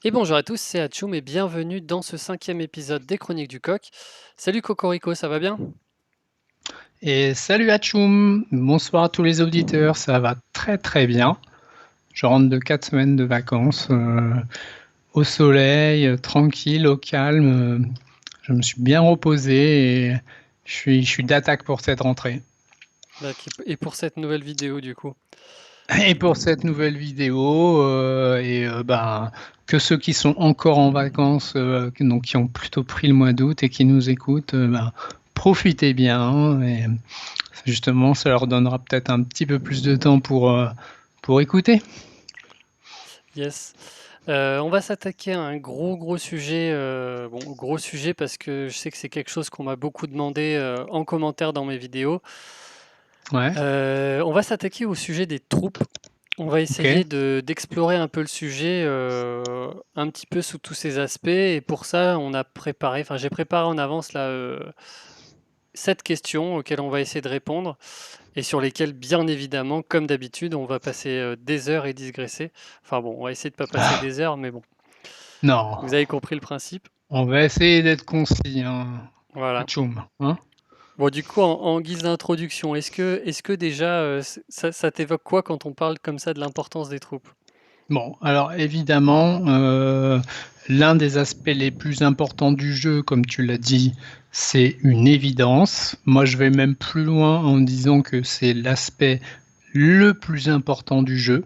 Et bonjour à tous, c'est Atchoum et bienvenue dans ce 5e épisode des Chroniques du Coq. Salut Cocorico, ça va bien? Et salut Atchoum, bonsoir à tous les auditeurs, ça va très très bien. Je rentre de 4 semaines de vacances au soleil, tranquille, au calme. Je me suis bien reposé et je suis d'attaque pour cette rentrée. Et pour cette nouvelle vidéo du coup. Et pour cette nouvelle vidéo, que ceux qui sont encore en vacances, donc qui ont plutôt pris le mois d'août et qui nous écoutent, profitez bien. Et justement, ça leur donnera peut-être un petit peu plus de temps pour écouter. Yes. On va s'attaquer à un gros sujet. Bon, gros sujet parce que je sais que c'est quelque chose qu'on m'a beaucoup demandé en commentaire dans mes vidéos. Ouais, On va s'attaquer au sujet des troupes. On va essayer ok. d'explorer un peu le sujet un petit peu sous tous ses aspects. Et pour ça, j'ai préparé en avance là, 7 questions auxquelles on va essayer de répondre et sur lesquelles, bien évidemment, comme d'habitude, on va passer des heures et digresser. Enfin bon, on va essayer de pas passer Ah, des heures, mais bon, non, vous avez compris le principe. on va essayer d'être concis, hein, Voilà. Atchoum, hein. Bon, du coup, en guise d'introduction, est-ce que déjà, ça t'évoque quoi quand on parle comme ça de l'importance des troupes? Bon, alors évidemment, l'un des aspects les plus importants du jeu, comme tu l'as dit, c'est une évidence. Moi, je vais même plus loin en disant que c'est l'aspect le plus important du jeu.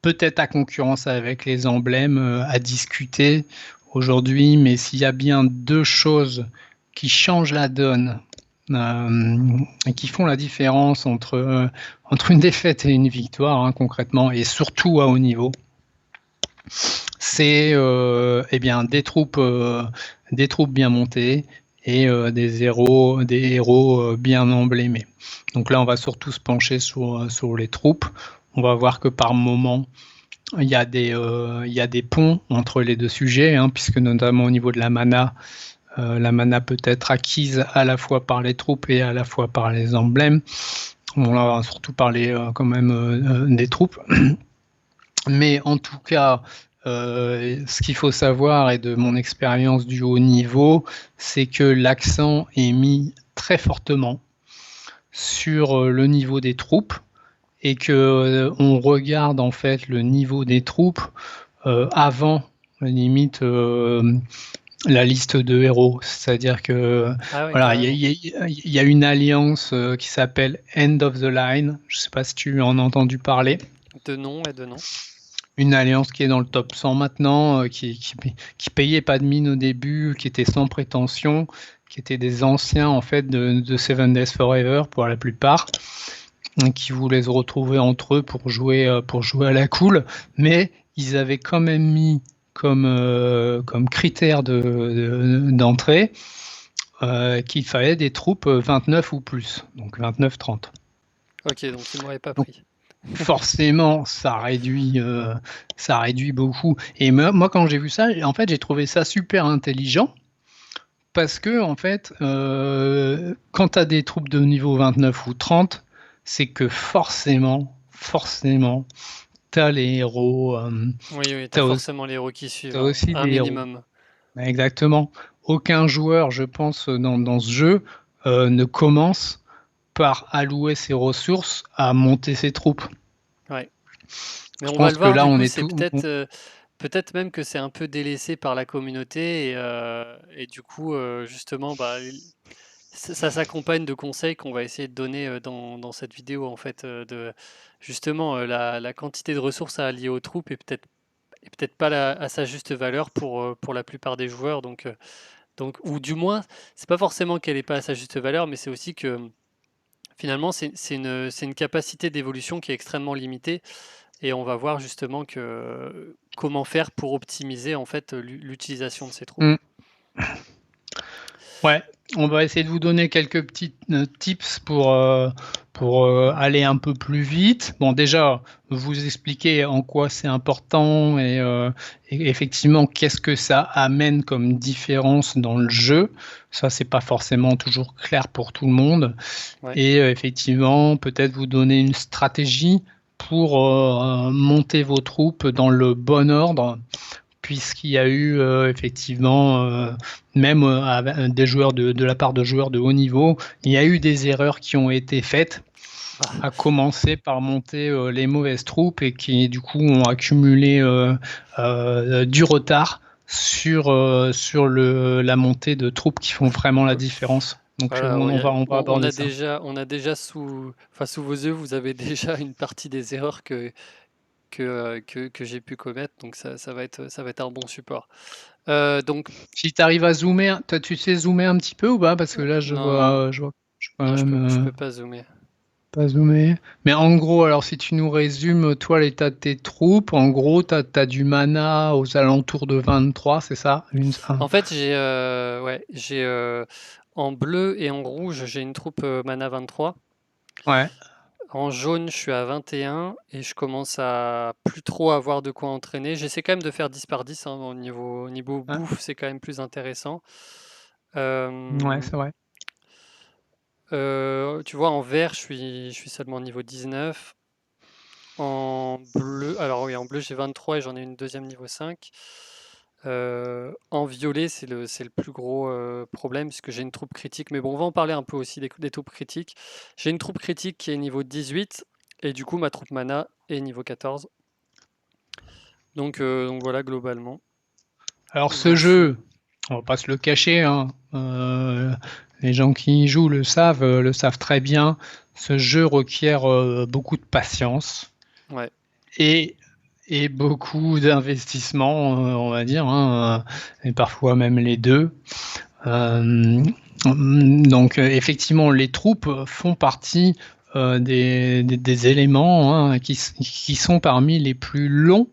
Peut-être à concurrence avec les emblèmes à discuter aujourd'hui, mais s'il y a bien deux choses qui changent la donne et qui font la différence entre une défaite et une victoire, hein, concrètement, et surtout à haut niveau, c'est eh bien, des troupes bien montées et des héros bien emblémés. Donc là, on va surtout se pencher sur les troupes. On va voir que par moment, il y a des ponts entre les deux sujets, hein, puisque notamment au niveau de la mana peut être acquise à la fois par les troupes et à la fois par les emblèmes. On va surtout parler quand même des troupes. Mais en tout cas, ce qu'il faut savoir, et de mon expérience du haut niveau, c'est que l'accent est mis très fortement sur le niveau des troupes et que on regarde en fait le niveau des troupes avant limite la liste de héros. C'est-à-dire que Ah ouais, voilà, carrément. il y a une alliance qui s'appelle End of the Line. Je ne sais pas si tu en as entendu parler. De nom et de nom. Une alliance qui est dans le top 100 maintenant, qui payait pas de mine au début, qui était sans prétention, qui étaient des anciens en fait de Seven Days Forever pour la plupart, qui voulaient se retrouver entre eux pour jouer à la cool, mais ils avaient quand même mis comme critère d'entrée qu'il fallait des troupes 29 ou plus, donc 29-30. Ok, donc il m'aurait pas Donc pris. forcément, ça réduit beaucoup. Et moi, quand j'ai vu ça, en fait, j'ai trouvé ça super intelligent parce que, en fait, quand tu as des troupes de niveau 29 ou 30, c'est que forcément, tu as les héros, Oui, oui, tu t'as as, forcément les héros qui suivent, aussi un des héros. minimum. Exactement. Aucun joueur, je pense, dans ce jeu ne commence par allouer ses ressources à monter ses troupes. Ouais. Mais Je on va pense le que voir, là, du on coup, est c'est tout. peut-être même que c'est un peu délaissé par la communauté et du coup, justement, bah, ça s'accompagne de conseils qu'on va essayer de donner dans cette vidéo, en fait, de justement la quantité de ressources à allier aux troupes est peut-être pas à sa juste valeur pour la plupart des joueurs. Donc, ou du moins, c'est pas forcément qu'elle n'est pas à sa juste valeur, mais c'est aussi que finalement, c'est une capacité d'évolution qui est extrêmement limitée. Et on va voir justement comment faire pour optimiser en fait l'utilisation de ces troupes. Mm. Ouais, on va essayer de vous donner quelques petits tips pour aller un peu plus vite. Bon, déjà, vous expliquer en quoi c'est important et effectivement qu'est-ce que ça amène comme différence dans le jeu. Ça, c'est pas forcément toujours clair pour tout le monde. Ouais, Et effectivement, peut-être vous donner une stratégie pour monter vos troupes dans le bon ordre puisqu'il y a eu effectivement, même des joueurs de la part de joueurs de haut niveau, il y a eu des erreurs qui ont été faites, à commencer par monter les mauvaises troupes et qui du coup ont accumulé du retard sur la montée de troupes qui font vraiment la différence. Donc Voilà, on va aborder ça. on a déjà sous vos yeux, vous avez déjà une partie des erreurs que j'ai pu commettre, donc ça va être un bon support. Donc Si tu arrives à zoomer, toi, tu sais zoomer un petit peu ou pas? Parce que là, non, je vois quand non, même je peux pas zoomer. pas zoomer. Mais en gros, alors si tu nous résumes, toi, l'état de tes troupes, en gros, tu as du mana aux alentours de 23, c'est ça? En fait, j'ai en bleu et en rouge, j'ai une troupe mana 23. Ouais. En jaune, je suis à 21 et je commence à plus trop avoir de quoi entraîner. J'essaie quand même de faire 10 par 10, hein, au niveau Ouais, bouffe, c'est quand même plus intéressant. ouais, Euh, c'est vrai. Tu vois, en vert, je suis seulement au niveau 19. En bleu, alors oui, en bleu, j'ai 23 et j'en ai une deuxième niveau 5. En violet, c'est le plus gros problème puisque j'ai une troupe critique. Mais bon, on va en parler un peu aussi des troupes critiques. J'ai une troupe critique qui est niveau 18 et du coup, ma troupe mana est niveau 14. Donc voilà, globalement. Alors ce Voici. jeu, on va pas se le cacher, hein, les gens qui y jouent le savent très bien. Ce jeu requiert beaucoup de patience Ouais. et, et beaucoup d'investissement, on va dire, hein, et parfois même les deux. Donc effectivement, les troupes font partie des éléments, hein, qui sont parmi les plus longs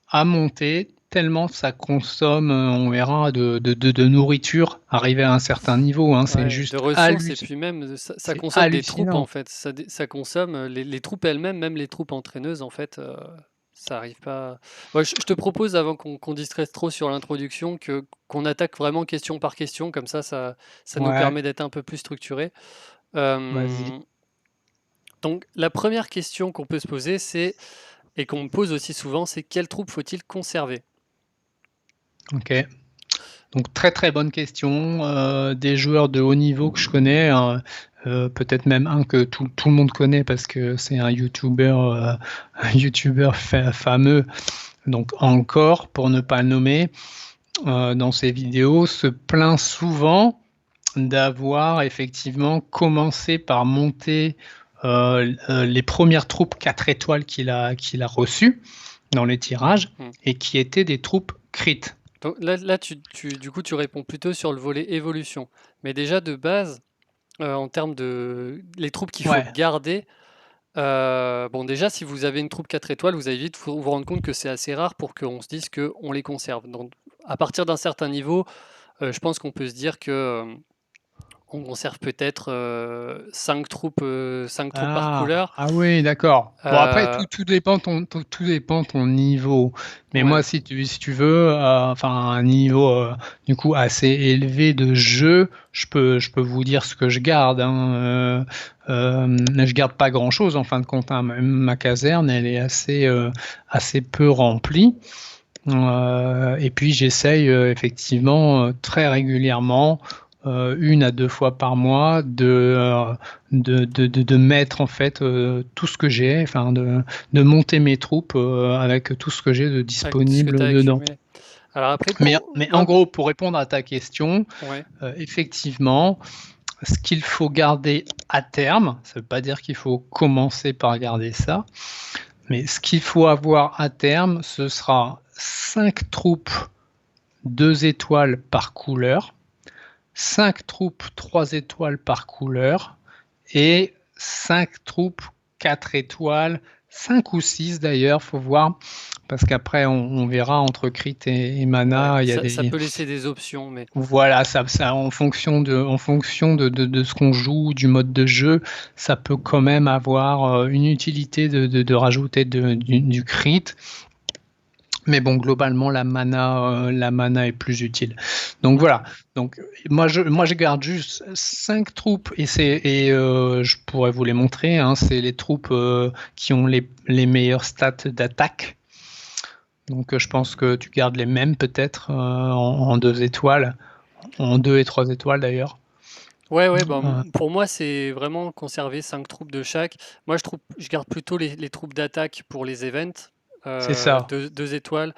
à monter, tellement ça consomme, on verra, de nourriture arrivé à un certain niveau. Hein, Ouais, de ressources et puis même ça c'est consomme des troupes en hallucinant. fait. Ça consomme les troupes elles-mêmes, même les troupes entraîneuses en fait. Ça arrive pas. Ouais, je te propose avant qu'on distraise trop sur l'introduction qu'on attaque vraiment question par question, comme ça nous Ouais, permet d'être un peu plus structuré. Euh, vas-y. donc la première question qu'on peut se poser, c'est et qu'on me pose aussi souvent, c'est quelle troupe faut-il conserver? Ok. Donc très très bonne question. Des joueurs de haut niveau que je connais, hein, peut-être même un que tout le monde connaît parce que c'est un YouTuber fameux. Donc encore, pour ne pas le nommer, dans ses vidéos, se plaint souvent d'avoir effectivement commencé par monter les premières troupes 4 étoiles qu'il a reçues dans les tirages Hmm. et qui étaient des troupes crit. Donc là du coup, tu réponds plutôt sur le volet évolution. Mais déjà de base, en termes de les troupes qu'il faut Ouais, garder, bon déjà si vous avez une troupe 4 étoiles, vous allez vite vous rendre compte que c'est assez rare pour qu'on se dise qu'on les conserve. Donc à partir d'un certain niveau, je pense qu'on peut se dire que on conserve peut-être 5 troupes par couleur. ah oui, d'accord. Bon, après, Euh, tout dépend ton niveau. Mais moi, ouais, si tu veux, enfin, un niveau du coup assez élevé de jeu, je peux vous dire ce que je garde. Hein. Je garde pas grand-chose en fin de compte. Hein. Même ma caserne, elle est assez peu remplie. Et puis j'essaye effectivement très régulièrement, 1 à 2 fois par mois, de mettre en fait tout ce que j'ai, enfin de monter mes troupes avec tout ce que j'ai de avec tout ce que tu as disponible dedans. accumulé. Alors après, Mais en moi, gros, pour répondre à ta question, ouais, effectivement, ce qu'il faut garder à terme, ça ne veut pas dire qu'il faut commencer par garder ça, mais ce qu'il faut avoir à terme, ce sera 5 troupes 2 étoiles par couleur, 5 troupes 3 étoiles par couleur et 5 troupes 4 étoiles, 5 ou 6 d'ailleurs, faut voir, parce qu'après on verra entre crit et ouais, mana, il y a ça des peut laisser des options, mais voilà, ça en fonction de ce qu'on joue, du mode de jeu, ça peut quand même avoir une utilité de rajouter du crit. Mais bon, globalement, la mana est plus utile. Donc ouais. voilà. Donc moi, je garde juste 5 troupes je pourrais vous les montrer. Hein, c'est les troupes qui ont les meilleures stats d'attaque. Donc je pense que tu gardes les mêmes peut-être en 2 étoiles, en 2 et 3 étoiles d'ailleurs. Ouais, bah, Euh, pour moi, c'est vraiment conserver 5 troupes de chaque. Moi, je garde plutôt les troupes d'attaque pour les events. c'est ça. 2 étoiles,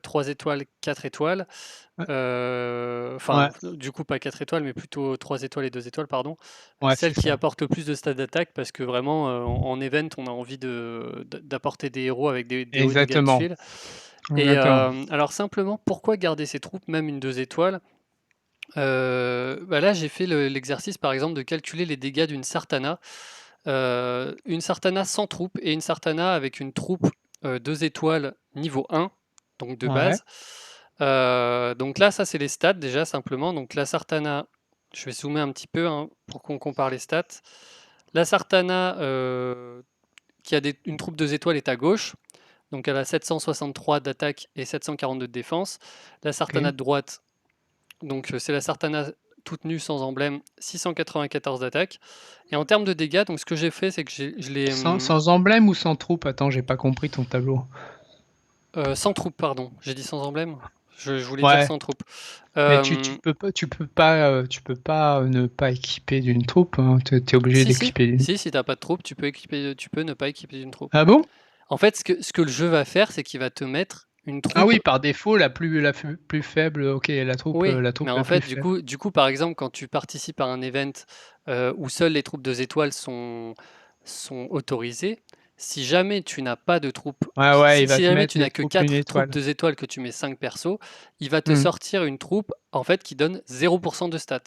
3 étoiles, 4 étoiles. Ouais, Enfin, ouais, du coup, pas 4 étoiles, mais plutôt 3 étoiles et 2 étoiles, pardon. ouais, c'est Celles qui ça. apportent le plus de stats d'attaque, parce que vraiment, en event, on a envie d'apporter des héros avec des hauts dégâts de Exactement. tuiles. Et Exactement. alors simplement, pourquoi garder ces troupes, même une 2 étoiles? Bah là, j'ai fait l'exercice, par exemple, de calculer les dégâts d'une Sartana. Une Sartana sans troupe et une Sartana avec une troupe 2 étoiles niveau 1, donc de Ouais, base. Donc là, ça, c'est les stats déjà, simplement. Donc la Sartana, je vais zoomer un petit peu hein, pour qu'on compare les stats. La Sartana qui a une troupe 2 étoiles est à gauche. Donc elle a 763 d'attaque et 742 de défense. La Sartana ok. de droite, donc c'est la Sartana toute nue sans emblème, 694 d'attaque. Et en termes de dégâts, donc ce que j'ai fait, c'est que je l'ai Sans emblème ou sans troupe? Attends, j'ai pas compris ton tableau. sans troupe, pardon. J'ai dit sans emblème. Je voulais dire Ouais, sans troupe. mais tu peux pas ne pas équiper d'une troupe, hein. T'es obligé Si, si, d'équiper d'une. si, si t'as pas de troupe, tu peux ne pas équiper d'une troupe. Ah bon? En fait, ce que le jeu va faire, c'est qu'il va te mettre une Ah troupe. oui, par défaut, la plus faible, ok, la troupe, Oui, la mais troupe en la plus fait, faible. par exemple, quand tu participes à un event où seules les troupes 2 étoiles sont autorisées, si jamais tu n'as pas de troupe, Ouais, ouais, si, il va si te jamais mettre tu les n'as que troupes une 4 troupes étoile. 2 étoiles, que tu mets 5 persos, il va te Hmm. sortir une troupe en fait qui donne 0% de stats.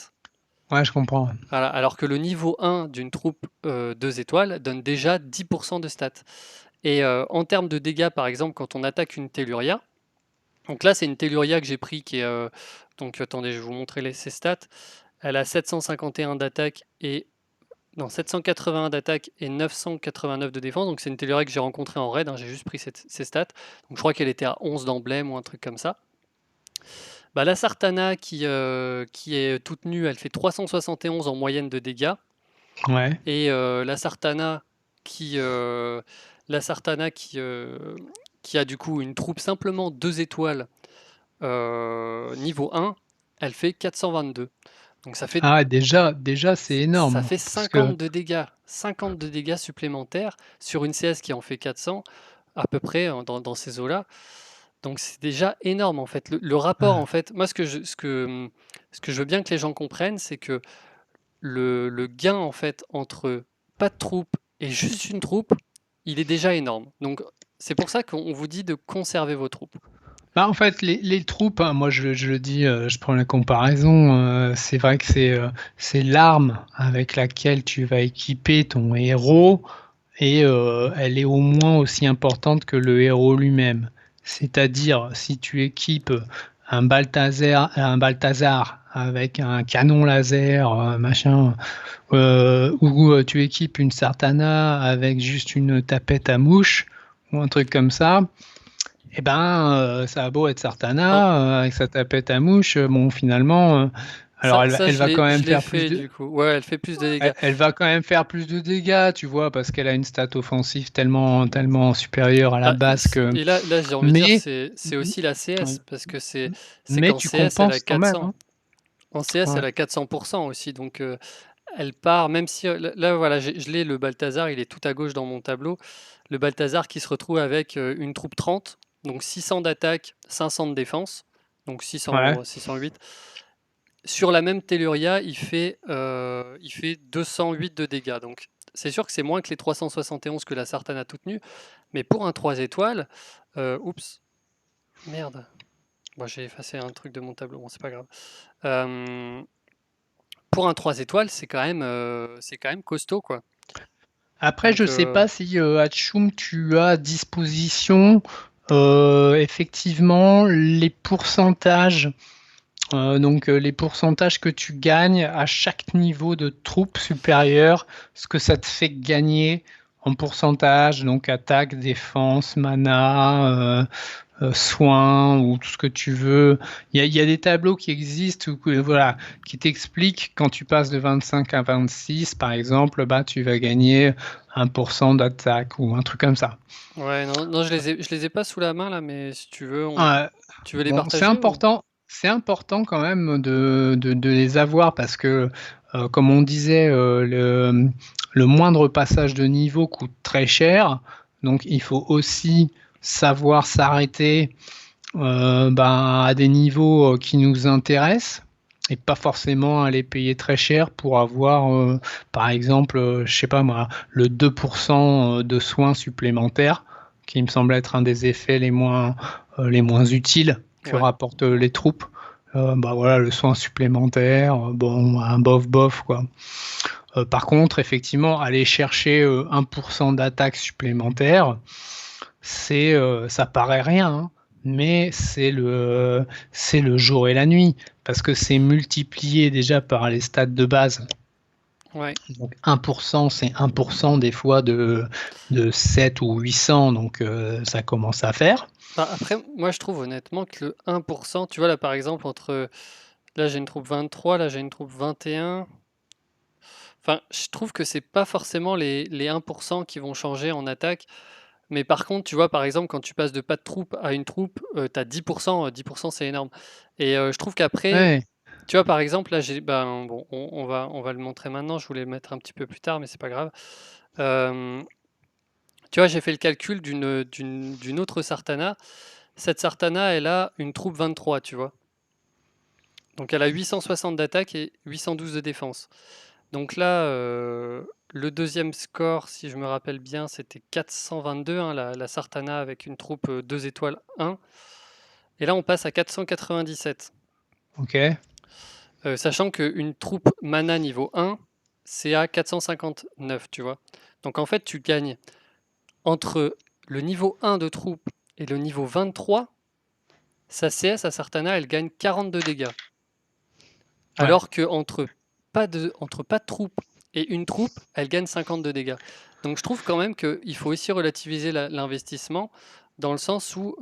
Ouais, je comprends. Voilà, alors que le niveau 1 d'une troupe 2 étoiles donne déjà 10% de stats. Et en termes de dégâts, par exemple, quand on attaque une Telluria, donc là c'est une Telluria que j'ai pris qui est... donc attendez, je vais vous montrer ses stats. Elle a 751 d'attaque et... Non, 781 d'attaque et 989 de défense. Donc c'est une Telluria que j'ai rencontrée en raid, hein, j'ai juste pris ses stats. Donc je crois qu'elle était à 11 d'emblème ou un truc comme ça. Bah, la Sartana qui est toute nue, elle fait 371 en moyenne de dégâts. Ouais. Et qui, euh, la Sartana qui a du coup une troupe simplement 2 étoiles niveau 1, elle fait 422. Donc Ah, déjà, c'est ça énorme. fait Parce que, 50 de dégâts. 50 de dégâts supplémentaires sur une CS qui en fait 400 à peu près dans ces eaux-là. Donc c'est déjà énorme en fait. Le rapport en fait, moi ce que je veux bien que les gens comprennent, c'est que le gain en fait entre pas de troupe et juste une troupe, il est déjà énorme. Donc c'est pour ça qu'on vous dit de conserver vos troupes. bah, en fait, les troupes, hein, moi je le dis, je prends la comparaison, c'est vrai que c'est l'arme avec laquelle tu vas équiper ton héros et elle est au moins aussi importante que le héros lui-même. C'est-à-dire, si tu équipes un Balthazar avec un canon laser, machin, ou tu équipes une Sartana avec juste une tapette à mouche, ou un truc comme ça, eh ben, ça a beau être Oh, Sartana, avec sa tapette à mouche, bon, finalement, alors ça, elle, va- ça elle va quand je même l'ai faire plus fait de, du coup. Ouais, elle fait plus de dégâts. elle va quand même faire plus de dégâts, tu vois, parce qu'elle a une stat offensive tellement, tellement supérieure à la Ah, base que. et là j'ai envie de dire, Mais, c'est aussi la CS, parce que c'est mais qu'en tu CS, elle a compenses quand même, 400. hein. En CS, Ouais. elle a 400% aussi. Donc elle part, même si là, voilà, je l'ai, le Balthazar, il est tout à gauche dans mon tableau. Le Balthazar qui se retrouve avec une troupe 30, donc 600 d'attaque, 500 de défense, donc Ouais. 608. Sur la même Telluria, il fait 208 de dégâts. Donc c'est sûr que c'est moins que les 371 que la Sartana toute nue, mais pour un 3 étoiles, oups, merde. Bon, j'ai effacé un truc de mon tableau, bon, c'est pas grave. Euh, pour un 3 étoiles, c'est quand même costaud, quoi. Après, je Donc, sais pas si Hatchoum, tu as à disposition effectivement les pourcentages. Donc les pourcentages que tu gagnes à chaque niveau de troupe supérieure, ce que ça te fait gagner en pourcentage, donc attaque, défense, mana, soins ou tout ce que tu veux. Il y a des tableaux qui existent voilà, qui t'expliquent quand tu passes de 25 à 26, par exemple, bah, tu vas gagner 1% d'attaque ou un truc comme ça. Ouais, non, non, je les ai pas sous la main là, mais si tu veux, Euh, tu veux les bon, partager ou? c'est important quand même de les avoir parce que, comme on disait, le moindre passage de niveau coûte très cher. Donc, il faut aussi savoir s'arrêter à des niveaux qui nous intéressent et pas forcément à les payer très cher pour avoir, par exemple, je sais pas moi, le 2% de soins supplémentaires, qui me semble être un des effets les moins utiles que Ouais. rapportent les troupes. Bah voilà, le soin supplémentaire, bon, un bof, quoi. Par contre, effectivement, aller chercher 1% d'attaque supplémentaire, ça paraît rien, hein, mais c'est le jour et la nuit, parce que c'est multiplié déjà par les stats de base. Ouais. Donc 1%, c'est 1% des fois de 7 ou 800, donc ça commence à faire. Bah, après, moi je trouve honnêtement que le 1%, tu vois là par exemple, entre là j'ai une troupe 23, là j'ai une troupe 21. Enfin, je trouve que c'est pas forcément les 1% qui vont changer en attaque. Mais par contre, tu vois, par exemple, quand tu passes de pas de troupe à une troupe, tu as 10%, 10% c'est énorme. Et je trouve qu'après, Ouais, tu vois, par exemple, là, bon, on va le montrer maintenant, je voulais le mettre un petit peu plus tard, mais c'est pas grave. Euh, Tu vois, j'ai fait le calcul d'une autre Sartana. Cette Sartana, elle a une troupe 23, tu vois. Donc elle a 860 d'attaque et 812 de défense. Donc là, le deuxième score, si je me rappelle bien, c'était 422, hein, la Sartana avec une troupe 2 étoiles 1. Et là, on passe à 497. ok. Sachant qu'une troupe mana niveau 1, c'est à 459, tu vois. Donc en fait, tu gagnes entre le niveau 1 de troupe et le niveau 23, sa CS à Sartana, elle gagne 42 dégâts. Ouais. Alors que entre pas de troupe et une troupe, elle gagne 52 dégâts. Donc je trouve quand même qu'il faut aussi relativiser l'investissement dans le sens où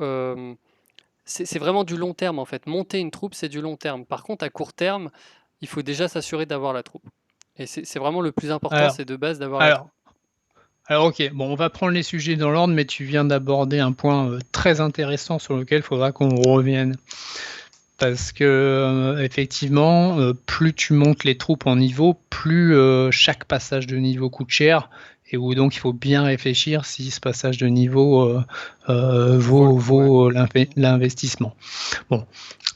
c'est vraiment du long terme en fait. Monter une troupe, c'est du long terme. Par contre, à court terme, il faut déjà s'assurer d'avoir la troupe. Et c'est vraiment le plus important, Alors, c'est de base d'avoir la troupe. alors, alors, ok, bon, on va prendre les sujets dans l'ordre, mais tu viens d'aborder un point très intéressant sur lequel il faudra qu'on revienne. Parce que effectivement, plus tu montes les troupes en niveau, plus chaque passage de niveau coûte cher, et où donc il faut bien réfléchir si ce passage de niveau Vaut le coup, ouais. vaut l'investissement. Bon,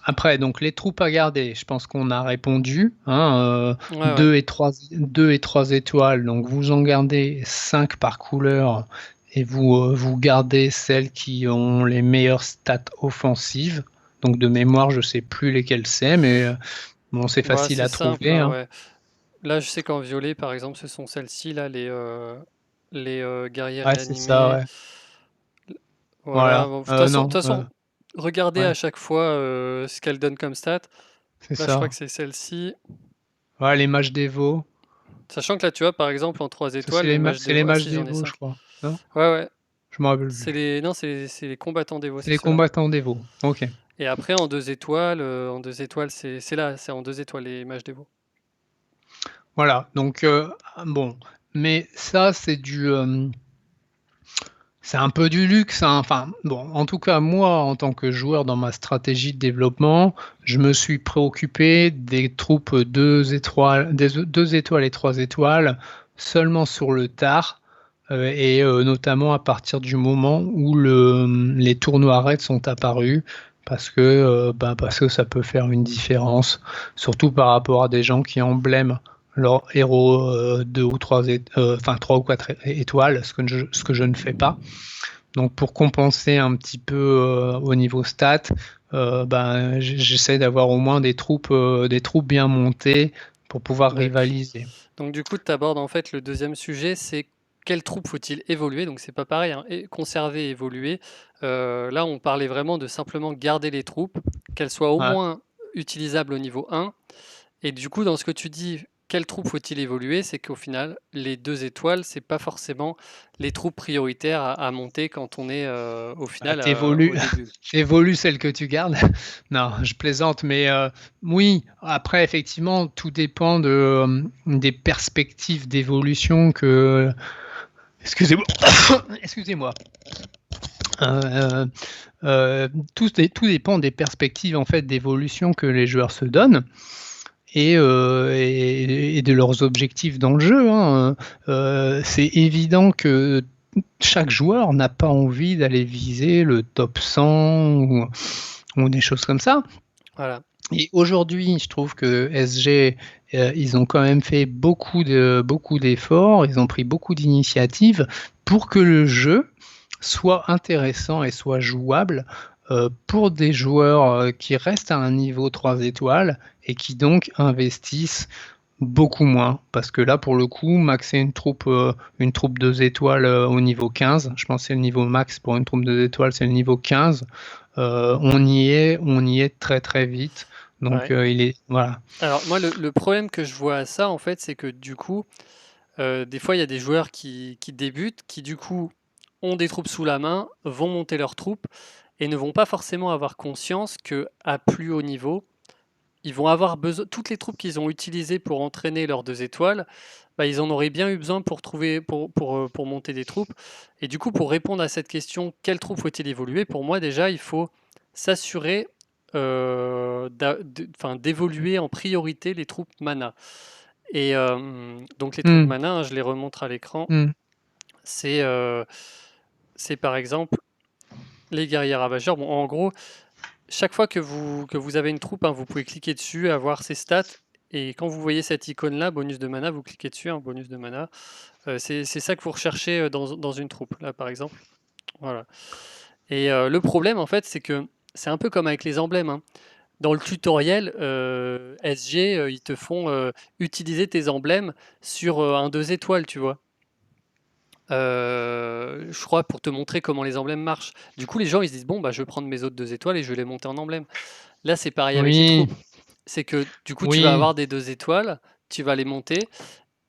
après, donc les troupes à garder, je pense qu'on a répondu. Hein, Ouais, ouais. 2 et 3 étoiles, donc vous en gardez 5 par couleur et vous gardez celles qui ont les meilleures stats offensives. Donc de mémoire, je ne sais plus lesquelles c'est, mais bon, c'est Bah, facile c'est à simple, trouver. hein, Hein. ouais. Là, je sais qu'en violet, par exemple, ce sont celles-ci, là, les guerriers Ouais, c'est ça, réanimés. ouais. Voilà. Voilà. Bon, de toute Non, façon, regardez à ouais, chaque fois ce qu'elle donne comme stat. c'est Là, je crois que ça. c'est celle-ci. Ouais, les mages dévots. Sachant que là, tu vois, par exemple, en 3 Ça, étoiles, les mages c'est dévots. les Ah mages si, j'en ai dévots, je 5. crois. Non? Ouais, ouais. Je me rappelle C'est plus. les... Non, c'est les combattants dévots, C'est c'est les ceux-là. combattants dévots. Ok. Et après, en 2 étoiles, c'est là, c'est en 2 étoiles, les mages dévots. Voilà, donc bon, mais ça c'est un peu du luxe, hein. Enfin bon, en tout cas moi en tant que joueur dans ma stratégie de développement, je me suis préoccupé des troupes 2 étoiles, des 2 étoiles et 3 étoiles seulement sur le tard et notamment à partir du moment où les tournois raids sont apparus. Parce que ça peut faire une différence, surtout par rapport à des gens qui emblèment leur héros 3 ou 4 étoiles, ce que je ne fais pas. Donc pour compenser un petit peu au niveau stat, j'essaie d'avoir au moins des troupes bien montées pour pouvoir Donc, rivaliser. donc du coup, tu abordes en fait le deuxième sujet, c'est quelle troupe faut-il évoluer? Donc c'est pas pareil, hein, conserver, évoluer. Là, on parlait vraiment de simplement garder les troupes, qu'elles soient au Ouais, moins utilisables au niveau 1. Et du coup, dans ce que tu dis, quelle troupe faut-il évoluer? C'est qu'au final, les 2 étoiles, c'est pas forcément les troupes prioritaires à monter quand on est, au Bah, final, au t'évolues, début. t'évolues celle que tu gardes. Non, je plaisante, mais oui, après, effectivement, tout dépend des perspectives d'évolution que. Excusez-moi. Excusez-moi. Euh, tout dépend des perspectives en fait d'évolution que les joueurs se donnent et de leurs objectifs dans le jeu, hein. C'est évident que chaque joueur n'a pas envie d'aller viser le top 100 ou des choses comme ça. Voilà. Et aujourd'hui, je trouve que SG, ils ont quand même fait beaucoup d'efforts, ils ont pris beaucoup d'initiatives pour que le jeu soit intéressant et soit jouable pour des joueurs qui restent à un niveau 3 étoiles et qui donc investissent beaucoup moins. Parce que là, pour le coup, maxer une troupe 2 étoiles au niveau 15, je pense que c'est le niveau max pour une troupe 2 étoiles, c'est le niveau 15. On y est très très vite. Donc Ouais. il est voilà. Alors moi, le problème que je vois à ça, en fait, c'est que du coup, des fois, il y a des joueurs qui débutent, qui du coup ont des troupes sous la main, vont monter leurs troupes et ne vont pas forcément avoir conscience que à plus haut niveau, ils vont avoir besoin toutes les troupes qu'ils ont utilisées pour entraîner leurs 2 étoiles, bah, ils en auraient bien eu besoin pour trouver pour monter des troupes et du coup, pour répondre à cette question: «Quelle troupe faut-il évoluer?» pour moi, déjà, il faut s'assurer, d'évoluer en priorité les troupes mana et donc les troupes Hmm, mana, hein, je les remontre à l'écran. hmm. C'est, c'est par exemple les guerriers ravageurs. Bon, en gros, chaque fois que vous avez une troupe, hein, vous pouvez cliquer dessus, avoir ses stats. Et quand vous voyez cette icône-là, bonus de mana, vous cliquez dessus, un bonus de mana. C'est ça que vous recherchez dans une troupe, là par exemple. Voilà. Et le problème, en fait, c'est que c'est un peu comme avec les emblèmes, hein. Dans le tutoriel, SG, ils te font utiliser tes emblèmes sur un 2 étoiles, tu vois. Je crois pour te montrer comment les emblèmes marchent. Du coup, les gens ils se disent bon bah je vais prendre mes autres 2 étoiles et je vais les monter en emblème. Là, c'est pareil avec les Oui, troupes. C'est que du coup, tu vas oui. avoir des 2 étoiles, tu vas les monter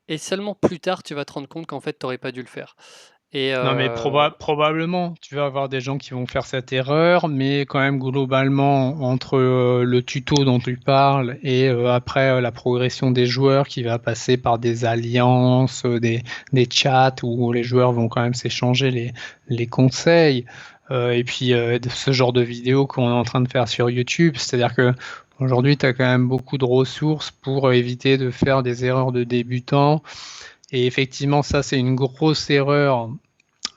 et seulement plus tard tu vas te rendre compte qu'en fait tu n'aurais pas dû le faire. Et Non, mais probablement, tu vas avoir des gens qui vont faire cette erreur, mais quand même globalement, entre le tuto dont tu parles et après la progression des joueurs qui va passer par des alliances, des chats où les joueurs vont quand même s'échanger les conseils, et puis de ce genre de vidéos qu'on est en train de faire sur YouTube, c'est-à-dire que aujourd'hui, tu as quand même beaucoup de ressources pour éviter de faire des erreurs de débutants. Et effectivement, ça, c'est une grosse erreur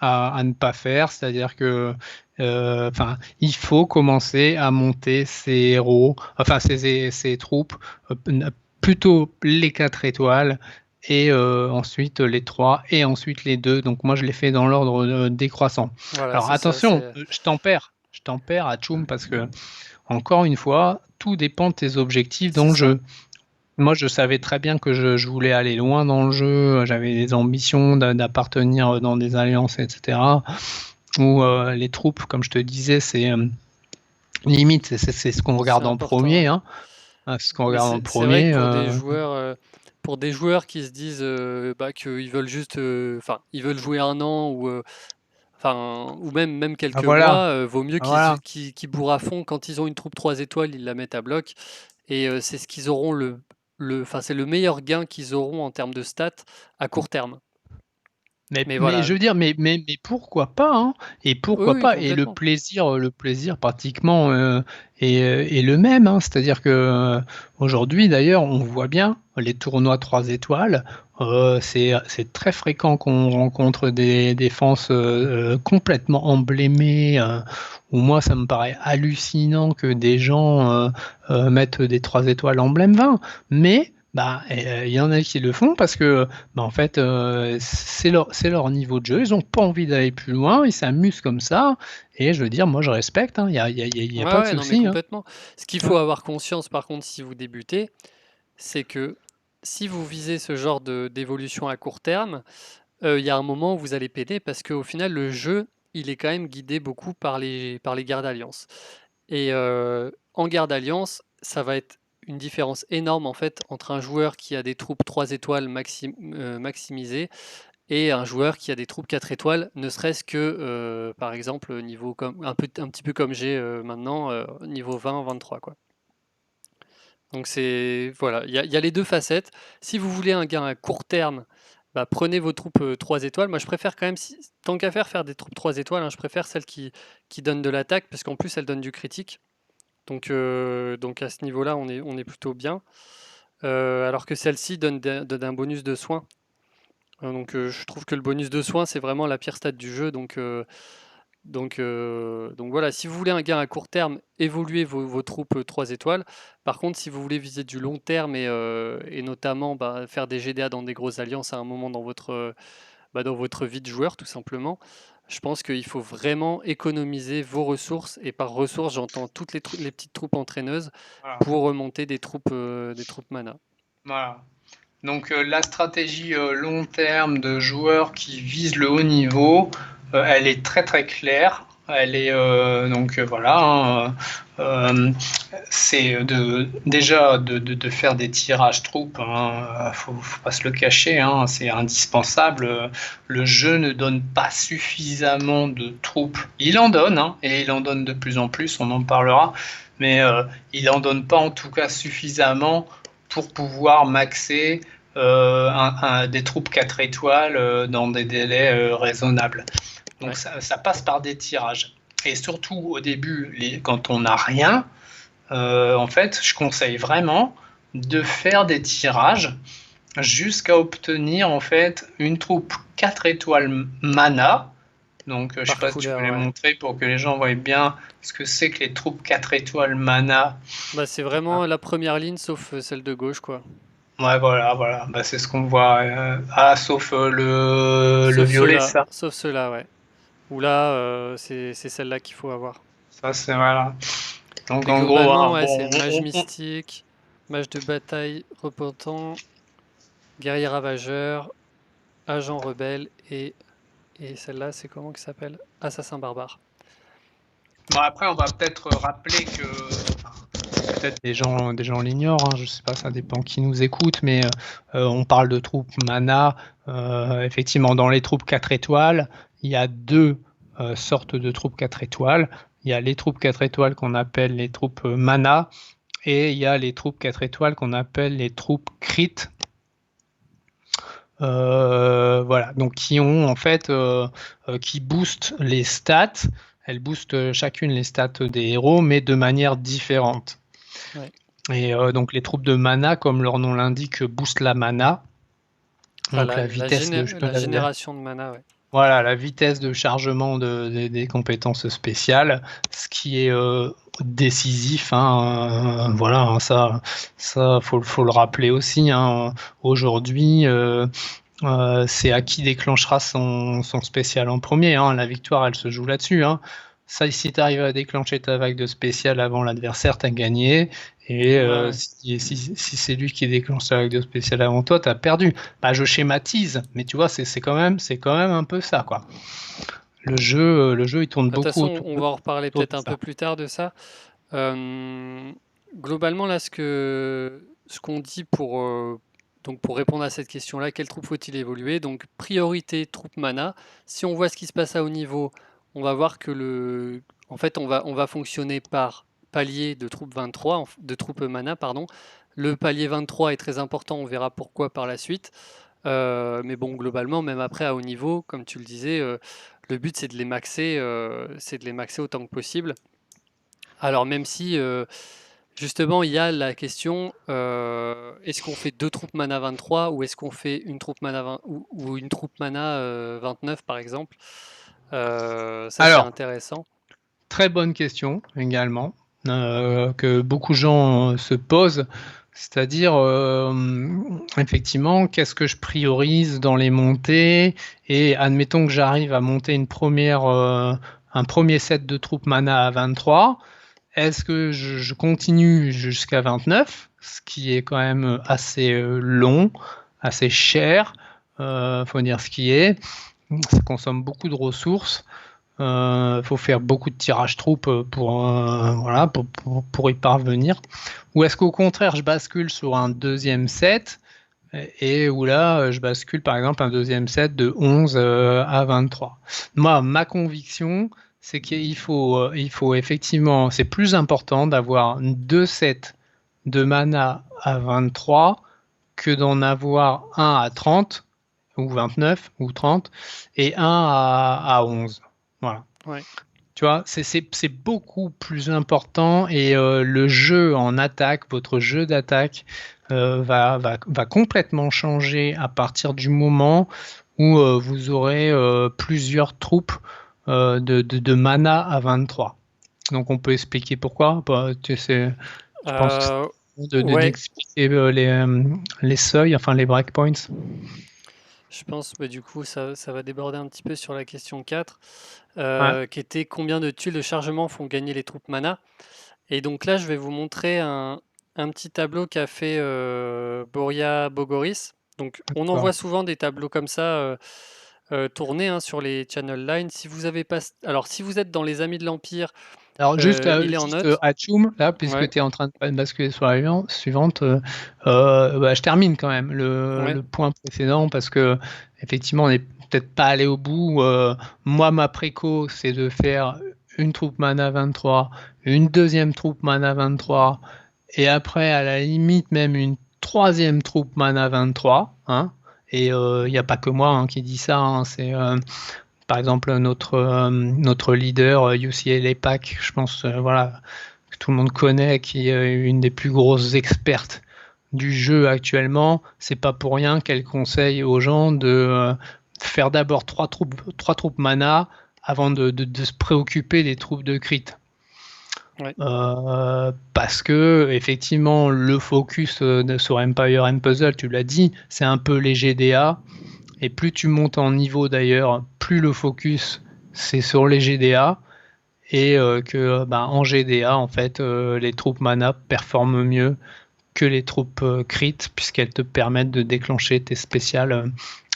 à ne pas faire, c'est-à-dire que il faut commencer à monter ses héros, enfin ses troupes, plutôt les 4 étoiles et ensuite les 3 et ensuite les 2. Donc moi je les fais dans l'ordre décroissant. voilà, Alors c'est ça. attention, je tempère à Tchoum parce que encore une fois, tout dépend de tes objectifs dans C'est le ça. jeu. Moi, je savais très bien que je voulais aller loin dans le jeu. J'avais des ambitions d'appartenir dans des alliances, etc. Où les troupes, comme je te disais, c'est limite, c'est ce qu'on C'est regarde en important, ouais. premier, hein. C'est ce qu'on Mais regarde en c'est vrai que premier. pour des joueurs qui se disent bah, qu'ils veulent juste, enfin, ils veulent jouer un an enfin, ou même Ah, quelques voilà, mois, vaut mieux ah, voilà. qu'ils bourrent à fond. Quand ils ont une troupe 3 étoiles, ils la mettent à bloc. Et c'est ce qu'ils auront enfin, c'est le meilleur gain qu'ils auront en termes de stats à court terme. Mais Mais voilà. je veux dire, mais pourquoi pas, hein? Et Oui, pourquoi oui, pas? Et complètement. le plaisir pratiquement est le même, hein. C'est-à-dire que aujourd'hui, d'ailleurs, on voit bien les tournois 3 étoiles. C'est très fréquent qu'on rencontre des défenses complètement emblémées. Où moi, ça me paraît hallucinant que des gens mettent des 3 étoiles emblème 20. Mais bah, il y en a qui le font parce que bah, en fait, c'est leur niveau de jeu. Ils n'ont pas envie d'aller plus loin. Ils s'amusent comme ça. Et je veux dire, moi, je respecte, hein. Y a Ouais, pas de ouais, non, mais souci, hein. complètement. Ce qu'il faut Ouais. avoir conscience, par contre, si vous débutez, c'est que si vous visez ce genre d'évolution à court terme, il y a un moment où vous allez péter parce qu'au final, le jeu, il est quand même guidé beaucoup par les guerres d'alliance. Et en guerre d'alliance, ça va être une différence énorme en fait entre un joueur qui a des troupes 3 étoiles maximisées et un joueur qui a des troupes 4 étoiles, ne serait-ce que par exemple niveau comme un petit peu comme j'ai maintenant niveau 20-23 quoi. Donc c'est voilà, il y a les deux facettes. Si vous voulez un gain à court terme, bah, prenez vos troupes 3 étoiles. Moi je préfère quand même, tant qu'à faire des troupes 3 étoiles, hein, je préfère celles qui donnent de l'attaque parce qu'en plus elles donnent du critique. Donc à ce niveau-là, on est plutôt bien. Alors que celle-ci donne un bonus de soin. Donc je trouve que le bonus de soin, c'est vraiment la pire stat du jeu. Donc voilà, si vous voulez un gain à court terme, évoluez vos troupes 3 étoiles. Par contre, si vous voulez viser du long terme et notamment bah, faire des GDA dans des grosses alliances à un moment dans votre vie de joueur, tout simplement, je pense qu'il faut vraiment économiser vos ressources. Et par ressources, j'entends toutes les petites troupes entraîneuses Voilà. pour remonter des troupes mana. Voilà. Donc la stratégie long terme de joueurs qui visent le haut niveau, elle est très très claire. Elle est donc voilà, hein, c'est déjà de faire des tirages troupes. Faut pas se le cacher, hein, c'est indispensable. Le jeu ne donne pas suffisamment de troupes. Il en donne, hein, et il en donne de plus en plus. On en parlera, mais il en donne pas en tout cas suffisamment pour pouvoir maxer des troupes 4 étoiles dans des délais raisonnables. Donc Ouais. ça passe par des tirages. Et surtout au début, quand on n'a rien, en fait, je conseille vraiment de faire des tirages jusqu'à obtenir en fait une troupe 4 étoiles mana. Donc je ne sais Par pas si tu peux couleur, les ouais. montrer pour que les gens voient bien ce que c'est que les troupes 4 étoiles mana. Bah, c'est vraiment la première ligne, sauf celle de gauche, quoi. Ouais, voilà, voilà. Bah, c'est ce qu'on voit. Sauf le violet, ça. Sauf ceux-là, ouais. Ou là, c'est celle-là qu'il faut avoir. Ça, c'est voilà. Donc, Mais en gros, globalement, hein, ouais, c'est bon, mage mystique, mage de bataille repentant, guerrier ravageur, agent rebelle et celle-là, c'est comment qu'elle s'appelle? Assassin barbare. bon, après, on va peut-être rappeler que peut-être des gens l'ignorent, hein, je sais pas, ça dépend qui nous écoute, mais on parle de troupes mana. Effectivement, dans les troupes 4 étoiles, il y a deux sortes de troupes 4 étoiles. Il y a les troupes 4 étoiles qu'on appelle les troupes mana, et il y a les troupes 4 étoiles qu'on appelle les troupes crit. Voilà, donc qui ont en fait qui boostent les stats. Elles boostent chacune les stats des héros, mais de manière différente. Ouais. Et donc les troupes de mana, comme leur nom l'indique, boostent la mana. Enfin, Donc la vitesse la génération de mana, ouais. voilà, la vitesse de chargement des compétences spéciales, ce qui est décisif. Hein, voilà, hein, ça faut le rappeler aussi. Hein, aujourd'hui, c'est à qui déclenchera son spécial en premier. Hein, la victoire, elle se joue là-dessus. Hein. Ça, si tu arrives à déclencher ta vague de spécial avant l'adversaire, tu as gagné. Et Ouais. si c'est lui qui déclenche sa vague de spécial avant toi, tu as perdu. Bah, je schématise, mais tu vois, c'est quand même un peu ça, quoi. Le jeu, il tourne De toute beaucoup façon, on va en reparler autour peut-être de un peu ça. plus tard de ça. Globalement, là, ce qu'on dit donc pour répondre à cette question-là, quelle troupe faut-il évoluer? Donc, priorité troupe mana. Si on voit ce qui se passe à haut niveau, on va voir que en fait, on va fonctionner par palier de troupe 23, de troupe mana, pardon. Le palier 23 est très important, on verra pourquoi par la suite. Mais bon, globalement, même après à haut niveau, comme tu le disais, le but c'est de les maxer autant que possible. Alors même si justement il y a la question, est-ce qu'on fait deux troupes mana 23 ou est-ce qu'on fait une troupe mana 20, ou une troupe mana 29 par exemple? Ça c'est Alors, intéressant. très bonne question également, que beaucoup de gens se posent. C'est-à-dire, effectivement, qu'est-ce que je priorise dans les montées? Et admettons que j'arrive à monter un premier set de troupes mana à 23. Est-ce que je continue jusqu'à 29, ce qui est quand même assez long, assez cher, faut dire ce qui est. Ça consomme beaucoup de ressources. Faut faire beaucoup de tirage troupes voilà, pour y parvenir. Ou est-ce qu'au contraire, je bascule sur un deuxième set et où là, je bascule par exemple un deuxième set de 11 à 23. Moi, ma conviction, c'est il faut effectivement, c'est plus important d'avoir deux sets de mana à 23 que d'en avoir un à 30 ou 29 ou 30 et un à 11. Voilà. Ouais. Tu vois, c'est beaucoup plus important et le jeu en attaque, votre jeu d'attaque va complètement changer à partir du moment où vous aurez plusieurs troupes de mana à 23. Donc on peut expliquer pourquoi. Bah, je pense que c'est Euh, ouais, d'expliquer les seuils, enfin les breakpoints. je pense, bah, du coup, ça va déborder un petit peu sur la question 4, Ouais, qui était combien de tuiles de chargement font gagner les troupes mana? Et donc là, je vais vous montrer un petit tableau qu'a fait Boria Bogoris. Donc, on en d'accord. voit souvent des tableaux comme ça tourner hein, sur les channel lines. Si vous avez pas, alors si vous êtes dans les Amis de l'Empire, Alors il est en note. Atchoum, là, puisque Ouais, tu es en train de basculer sur la suivante, bah, je termine quand même ouais, le point précédent parce que effectivement on n'est peut-être pas allé au bout. Moi, ma préco, c'est de faire une troupe mana 23, une deuxième troupe mana 23, et après, à la limite, même une troisième troupe mana 23. Hein, et il n'y a pas que moi hein, qui dit ça, hein, c'est par exemple, notre leader UCLA Pack, je pense, voilà, que tout le monde connaît, qui est une des plus grosses expertes du jeu actuellement. C'est pas pour rien qu'elle conseille aux gens de faire d'abord trois troupes mana avant de se préoccuper des troupes de crit. ouais. Parce que effectivement, le focus sur Empire and Puzzle, tu l'as dit, c'est un peu les GDA. Et plus tu montes en niveau d'ailleurs, plus le focus c'est sur les GDA et que bah, en GDA en fait les troupes mana performent mieux que les troupes crit puisqu'elles te permettent de déclencher tes spéciales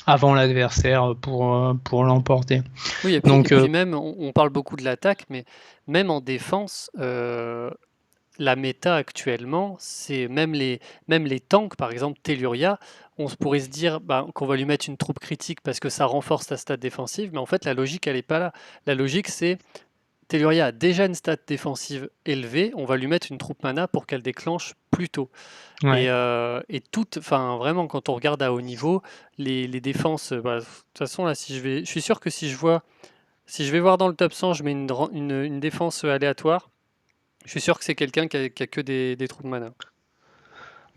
avant l'adversaire pour l'emporter. Oui, et Donc puis même, on parle beaucoup de l'attaque, mais même en défense, la méta actuellement, c'est même les tanks, par exemple Telluria, on se pourrait se dire bah, qu'on va lui mettre une troupe critique parce que ça renforce ta stat défensive, mais en fait la logique elle est pas là. La logique c'est Telluria a déjà une stat défensive élevée, on va lui mettre une troupe mana pour qu'elle déclenche plus tôt. ouais. Et toute, enfin vraiment quand on regarde à haut niveau, les défenses, bah, de toute façon là si je suis sûr que si je vais voir dans le top 100, je mets une défense aléatoire. Je suis sûr que c'est quelqu'un qui a que des trous de mana.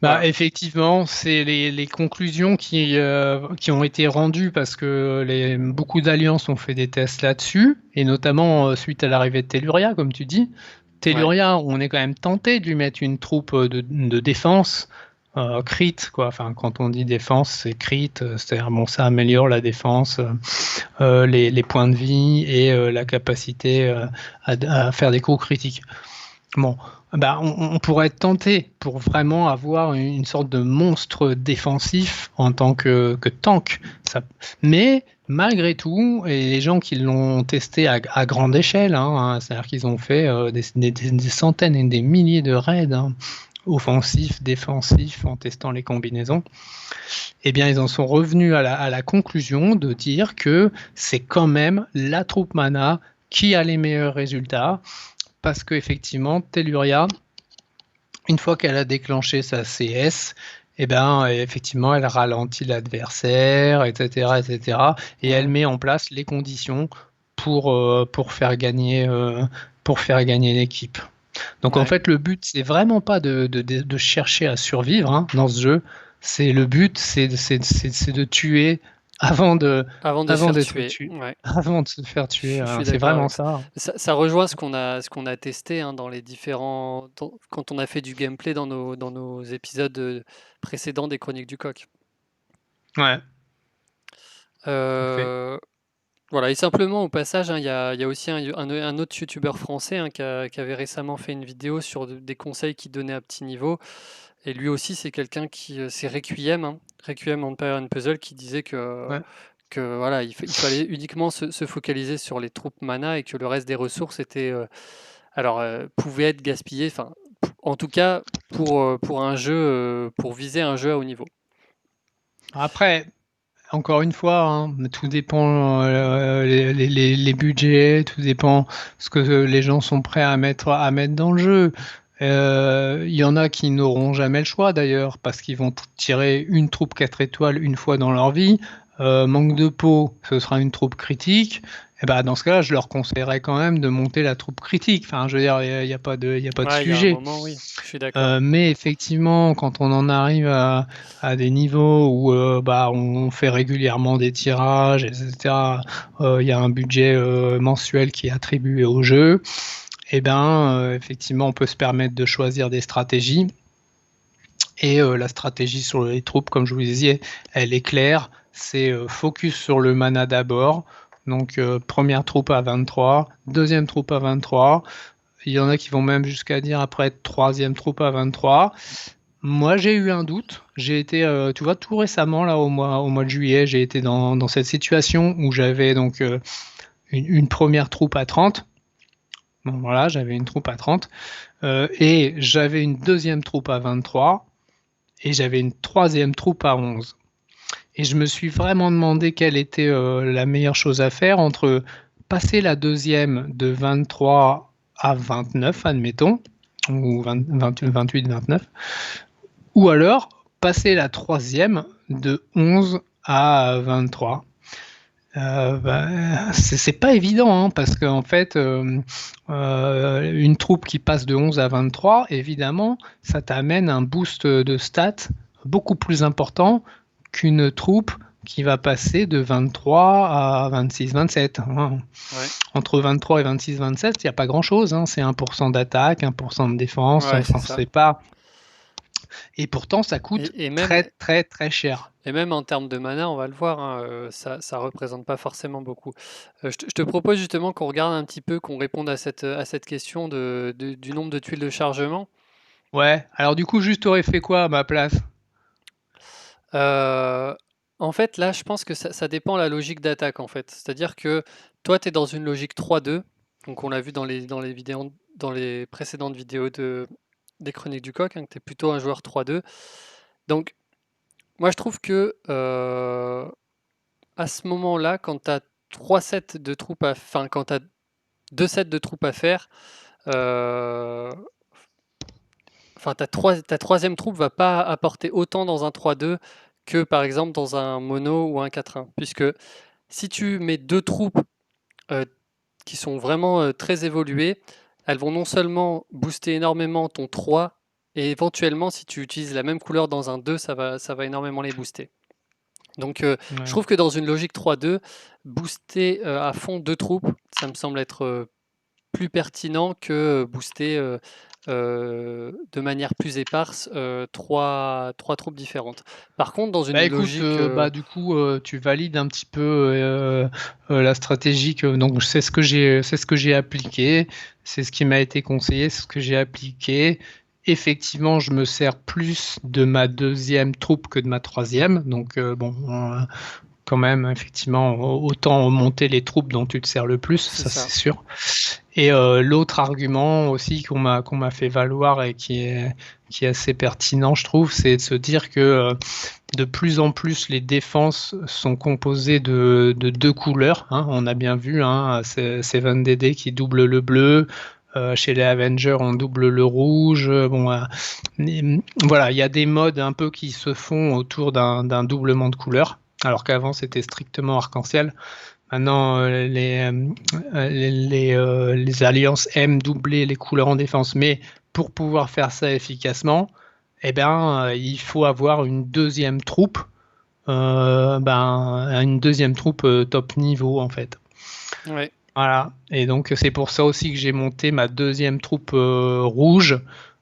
Bah, Voilà. effectivement, c'est les conclusions qui ont été rendues parce que beaucoup d'alliances ont fait des tests là-dessus, et notamment suite à l'arrivée de Telluria, comme tu dis. Ouais. Telluria, on est quand même tenté de lui mettre une troupe de défense, crit, quoi. Enfin, quand on dit défense, c'est crit, c'est-à-dire bon, ça améliore la défense, les points de vie et la capacité à faire des coups critiques. Bon, bah, on pourrait être tenté pour vraiment avoir une sorte de monstre défensif en tant que tank. Mais malgré tout, et les gens qui l'ont testé à grande échelle, hein, c'est-à-dire qu'ils ont fait des centaines et des milliers de raids hein, offensifs, défensifs, en testant les combinaisons, eh bien, ils en sont revenus à la conclusion de dire que c'est quand même la troupe mana qui a les meilleurs résultats parce qu'effectivement, Telluria, une fois qu'elle a déclenché sa CS, eh ben, effectivement, elle ralentit l'adversaire, etc., etc., et elle Ouais. met en place les conditions pour pour faire gagner l'équipe. Donc en Ouais. fait, le but, c'est vraiment pas de chercher à survivre hein, dans ce jeu. C'est le but, c'est de tuer avant de, Avant de se avant faire d'être tuer. tué, Ouais. avant de se faire tuer. Je suis Hein. C'est d'accord vraiment avec ça. ça. Ça rejoint ce qu'on a testé hein, dans les différents. Quand on a fait du gameplay dans nos épisodes précédents des Chroniques du Coq. Ouais, tout à fait. Euh, voilà, et simplement au passage, hein, il y a aussi un autre youtubeur français hein, qui avait récemment fait une vidéo sur des conseils qu'il donnait à petit niveau. Et lui aussi, c'est quelqu'un qui. C'est Requiem, hein, Requiem Empire and Puzzle, qui disait que Ouais. que voilà, il fallait uniquement se focaliser sur les troupes mana et que le reste des ressources pouvait être gaspillé. Enfin, en tout cas, pour un jeu, pour viser un jeu à haut niveau. Après, encore une fois, hein, tout dépend les budgets, tout dépend ce que les gens sont prêts à mettre dans le jeu. Il y en a qui n'auront jamais le choix d'ailleurs, parce qu'ils vont tirer une troupe 4 étoiles une fois dans leur vie. Manque de peau, ce sera une troupe critique. Et ben, dans ce cas-là, je leur conseillerais quand même de monter la troupe critique. Enfin, je veux dire, il n'y a pas de, y a pas de Ouais, il y a un sujet. moment, oui, je suis d'accord. Mais effectivement, quand on en arrive à des niveaux où on fait régulièrement des tirages, etc., il y a un budget mensuel qui est attribué au jeu, et effectivement, on peut se permettre de choisir des stratégies. Et la stratégie sur les troupes, comme je vous disais, elle est claire. C'est focus sur le mana d'abord. Donc, première troupe à 23, deuxième troupe à 23. Il y en a qui vont même jusqu'à dire après troisième troupe à 23. Moi, j'ai eu un doute. J'ai été, tu vois, tout récemment, là, au mois de juillet, j'ai été dans cette situation où j'avais donc une première troupe à 30. Bon, voilà, j'avais une troupe à 30. Et j'avais une deuxième troupe à 23. Et j'avais une troisième troupe à 11. Et je me suis vraiment demandé quelle était la meilleure chose à faire entre passer la deuxième de 23 à 29, admettons, ou 28, 29, ou alors passer la troisième de 11 à 23. C'est pas évident, hein, parce qu'en fait, une troupe qui passe de 11 à 23, évidemment, ça t'amène un boost de stats beaucoup plus important qu'une troupe qui va passer de 23 à 26, 27. Hein. Ouais. Entre 23 et 26, 27, il n'y a pas grand-chose. Hein. C'est 1% d'attaque, 1% de défense. Ouais, Enfin, c'est pas... Et pourtant, ça coûte et même, très, très, très cher. et même en termes de mana, on va le voir, hein, ça représente pas forcément beaucoup. Je te propose justement qu'on regarde un petit peu, qu'on réponde à cette question du nombre de tuiles de chargement. Ouais, alors du coup, juste t'aurais fait quoi à ma place? Euh, En fait, là, je pense que ça dépend de la logique d'attaque, en fait. C'est-à-dire que toi, tu es dans une logique 3-2. Donc, on l'a vu dans les vidéos, dans les précédentes vidéos des Chroniques du Coq, hein, que tu es plutôt un joueur 3-2. Donc, moi, je trouve que à ce moment-là, quand tu as 3 sets de troupes enfin, quand tu as 2 sets de troupes à faire, euh, enfin, ta troisième troupe va pas apporter autant dans un 3-2 que par exemple dans un mono ou un 4-1. Puisque si tu mets deux troupes euh, qui sont vraiment très évoluées, elles vont non seulement booster énormément ton 3, et éventuellement, si tu utilises la même couleur dans un 2, ça va énormément les booster. Donc, je Ouais. trouve que dans une logique 3-2, booster à fond deux troupes, ça me semble être plus pertinent que booster de manière plus éparse trois troupes différentes. Par contre, dans Bah une écoute, logique, du coup, tu valides un petit peu la stratégie que donc c'est ce que j'ai appliqué, c'est ce qui m'a été conseillé, c'est ce que j'ai appliqué. Effectivement, je me sers plus de ma deuxième troupe que de ma troisième, donc quand même, effectivement, autant monter les troupes dont tu te sers le plus, c'est ça ça. c'est sûr. Et l'autre argument aussi qu'on m'a fait valoir et qui est assez pertinent, je trouve, c'est de se dire que de plus en plus les défenses sont composées de deux couleurs. Hein. On a bien vu, hein, Seven DD qui double le bleu. Chez les Avengers, on double le rouge. Voilà, il y a des modes un peu qui se font autour d'un doublement de couleurs, alors qu'avant c'était strictement arc-en-ciel. Maintenant, les alliances aiment doubler les couleurs en défense, mais pour pouvoir faire ça efficacement, il faut avoir une deuxième troupe, une deuxième troupe top niveau en fait. Ouais, Voilà. Et donc c'est pour ça aussi que j'ai monté ma deuxième troupe rouge.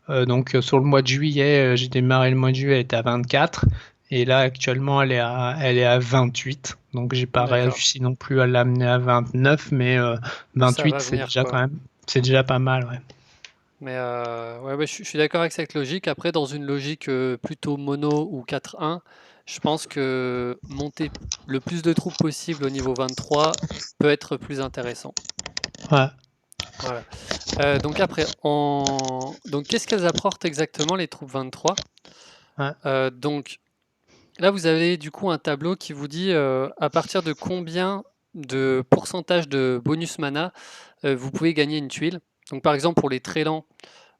Sur le mois de juillet, j'ai démarré le mois de juillet, elle était à 24. Et là actuellement elle est à 28. Donc j'ai pas d'accord. réussi non plus à l'amener à 29, mais Ça 28 va c'est venir, déjà quoi. quand même, c'est déjà pas mal, ouais. Mais ouais, je suis d'accord avec cette logique. Après, dans une logique plutôt mono ou 4-1, je pense que monter le plus de troupes possible au niveau 23 peut être plus intéressant. Ouais. Voilà. Donc après, donc qu'est-ce qu'elles apportent exactement les troupes 23? Ouais. Donc là, vous avez du coup un tableau qui vous dit à partir de combien de pourcentage de bonus mana vous pouvez gagner une tuile. Donc par exemple pour les très lents,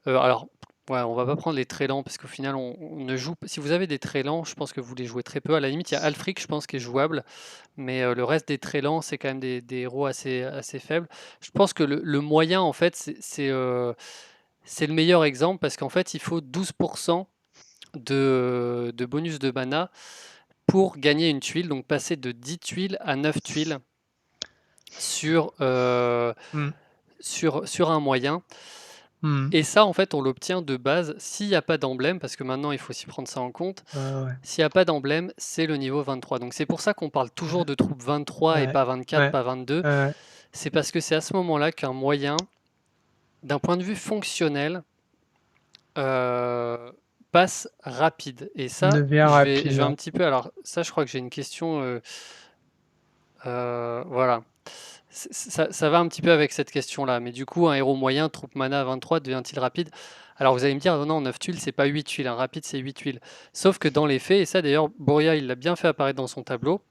alors ouais, on va pas prendre les très lents parce qu'au final on ne joue. Si vous avez des très lents, je pense que vous les jouez très peu. À la limite, il y a Alfric, je pense, qui est jouable, mais le reste des très lents, c'est quand même des héros assez faibles. Je pense que le moyen, en fait, c'est le meilleur exemple parce qu'en fait, il faut 12% de bonus de mana pour gagner une tuile, donc passer de 10 tuiles à 9 tuiles sur, Hmm. sur un moyen. Hmm. Et ça, en fait, on l'obtient de base s'il n'y a pas d'emblème, parce que maintenant, il faut aussi prendre ça en compte. Ouais. S'il n'y a pas d'emblème, c'est le niveau 23. Donc c'est pour ça qu'on parle toujours de troupes 23 et Ouais. pas 24, Ouais. pas 22. Ouais. C'est parce que c'est à ce moment-là qu'un moyen, d'un point de vue fonctionnel, euh, passe rapide. Et ça, Devient je vais un rapide. petit peu. Alors, ça, je crois que j'ai une question. Voilà. Ça va un petit peu avec cette question-là. Mais du coup, un héros moyen, troupe mana 23, devient-il rapide? Alors vous allez me dire, oh non, 9 tuiles, c'est pas 8 tuiles. Un rapide, c'est 8 tuiles. Sauf que dans les faits, et ça d'ailleurs, Boria, il l'a bien fait apparaître dans son tableau,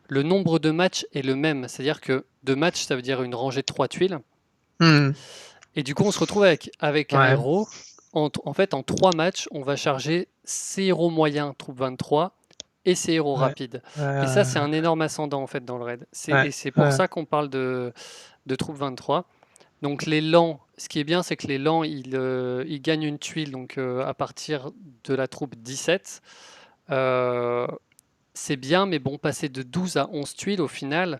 le nombre de matchs est le même. C'est-à-dire que 2 matchs, ça veut dire une rangée de 3 tuiles. Hmm. Et du coup, on se retrouve avec un Ouais. héros. En fait, en 3 matchs, on va charger ses héros moyens, troupe 23, et ses héros Ouais. rapides. Et ça, c'est Ouais. un énorme ascendant en fait dans le raid. Ouais. Et c'est pour Ouais. ça qu'on parle de troupe 23. Donc les lents, ce qui est bien, c'est que les lents, ils gagnent une tuile donc, à partir de la troupe 17. Euh, c'est bien, mais bon, passer de 12 à 11 tuiles au final,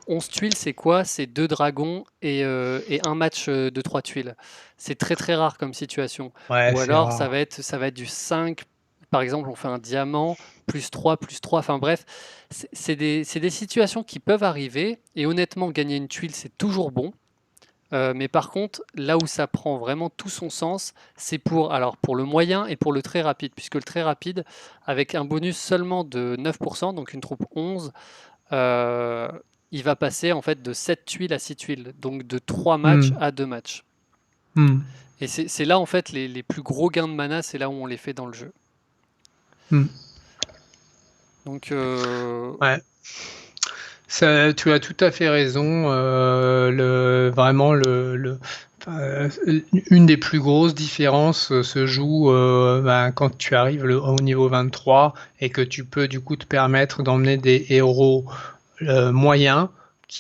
11 tuiles, c'est quoi? C'est 2 dragons et un match de 3 tuiles. C'est très très rare comme situation. Ouais, Ou c'est alors ça va rare. être du 5. Par exemple, on fait un diamant, plus 3. Enfin bref, c'est des situations qui peuvent arriver. Et honnêtement, gagner une tuile, c'est toujours bon. Mais par contre, là où ça prend vraiment tout son sens, c'est pour le moyen et pour le très rapide, puisque le très rapide, avec un bonus seulement de 9%, donc une troupe 11, euh, il va passer en fait de 7 tuiles à 6 tuiles, donc de 3 matchs Hmm. à 2 matchs. Hmm. Et c'est là en fait les plus gros gains de mana, c'est là où on les fait dans le jeu. Hmm. Donc Ouais. Ça, tu as tout à fait raison. Vraiment, enfin, une des plus grosses différences se joue quand tu arrives au niveau 23 et que tu peux du coup te permettre d'emmener des héros moyens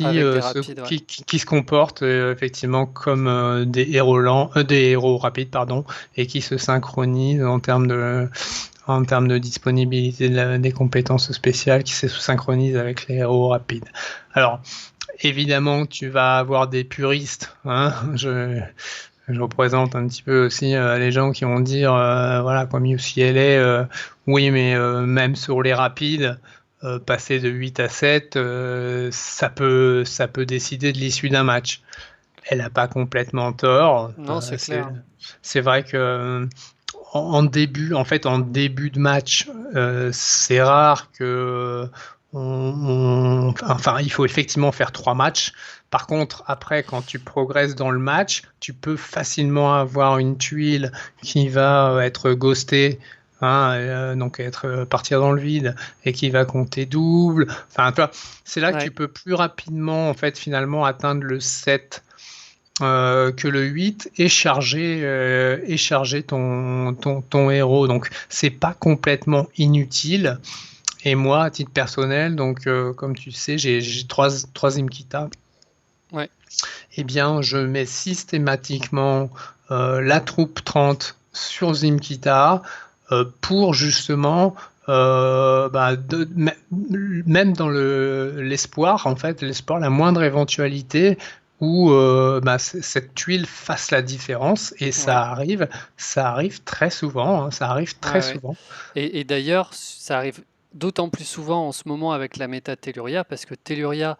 avec des rapides, ouais. qui se comportent effectivement comme des héros lents, des héros rapides, pardon, et qui se synchronisent en termes de disponibilité des compétences spéciales qui se synchronisent avec les héros rapides. Alors, évidemment, tu vas avoir des puristes. Hein, je représente un petit peu aussi les gens qui vont dire, voilà, comme UCLA, oui, mais même sur les rapides, passer de 8 à 7, ça peut décider de l'issue d'un match. Elle n'a pas complètement tort. Non, c'est clair. C'est vrai que en début de match, c'est rare que enfin, il faut effectivement faire 3 matchs. Par contre, après, quand tu progresses dans le match, tu peux facilement avoir une tuile qui va être ghostée, hein, donc partir dans le vide et qui va compter double. Enfin, c'est là que tu Ouais. peux plus rapidement, en fait, finalement atteindre le 7 que le 8 et charger ton héros. Donc, c'est pas complètement inutile. Et moi, à titre personnel, donc, comme tu sais, j'ai trois Imkita. Ouais. Eh bien, je mets systématiquement la troupe 30 sur Zimkita pour justement même dans l'espoir, en fait, l'espoir, la moindre éventualité où cette tuile fasse la différence et Ouais. ça arrive très souvent, hein, ça arrive Ouais, très ouais. souvent. Et d'ailleurs, ça arrive d'autant plus souvent en ce moment avec la méta Telluria, parce que Telluria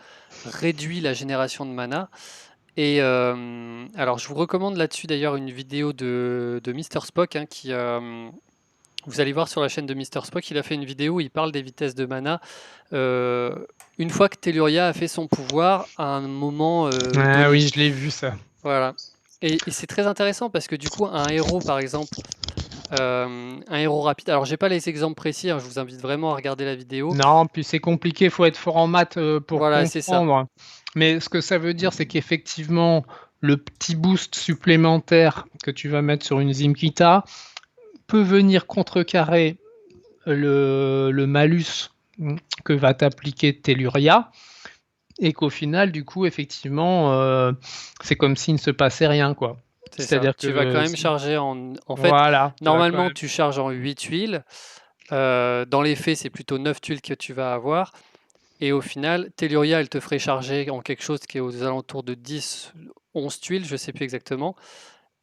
réduit la génération de mana. Et alors, je vous recommande là-dessus d'ailleurs une vidéo de Mister Spock, hein, Vous allez voir sur la chaîne de Mister Spock, il a fait une vidéo où il parle des vitesses de mana. Euh, une fois que Telluria a fait son pouvoir, à un moment Ah donné. oui, je l'ai vu ça. Voilà. Et c'est très intéressant parce que du coup, un héros, par exemple, un héros rapide. Alors, j'ai pas les exemples précis, hein, je vous invite vraiment à regarder la vidéo. Non, puis c'est compliqué, faut être fort en maths pour Voilà, c'est ça. comprendre. Mais ce que ça veut dire, c'est qu'effectivement, le petit boost supplémentaire que tu vas mettre sur une Zimkita peut venir contrecarrer le malus que va t'appliquer Telluria, et qu'au final, du coup, effectivement, c'est comme s'il ne se passait rien, quoi. C'est ça. C'est-à-dire Tu vas quand que, même charger en fait, voilà, tu vas quand normalement, même. tu charges en 8 tuiles. Dans les faits, c'est plutôt 9 tuiles que tu vas avoir. Et au final, Telluria, elle te ferait charger en quelque chose qui est aux alentours de 10, 11 tuiles, je sais plus exactement.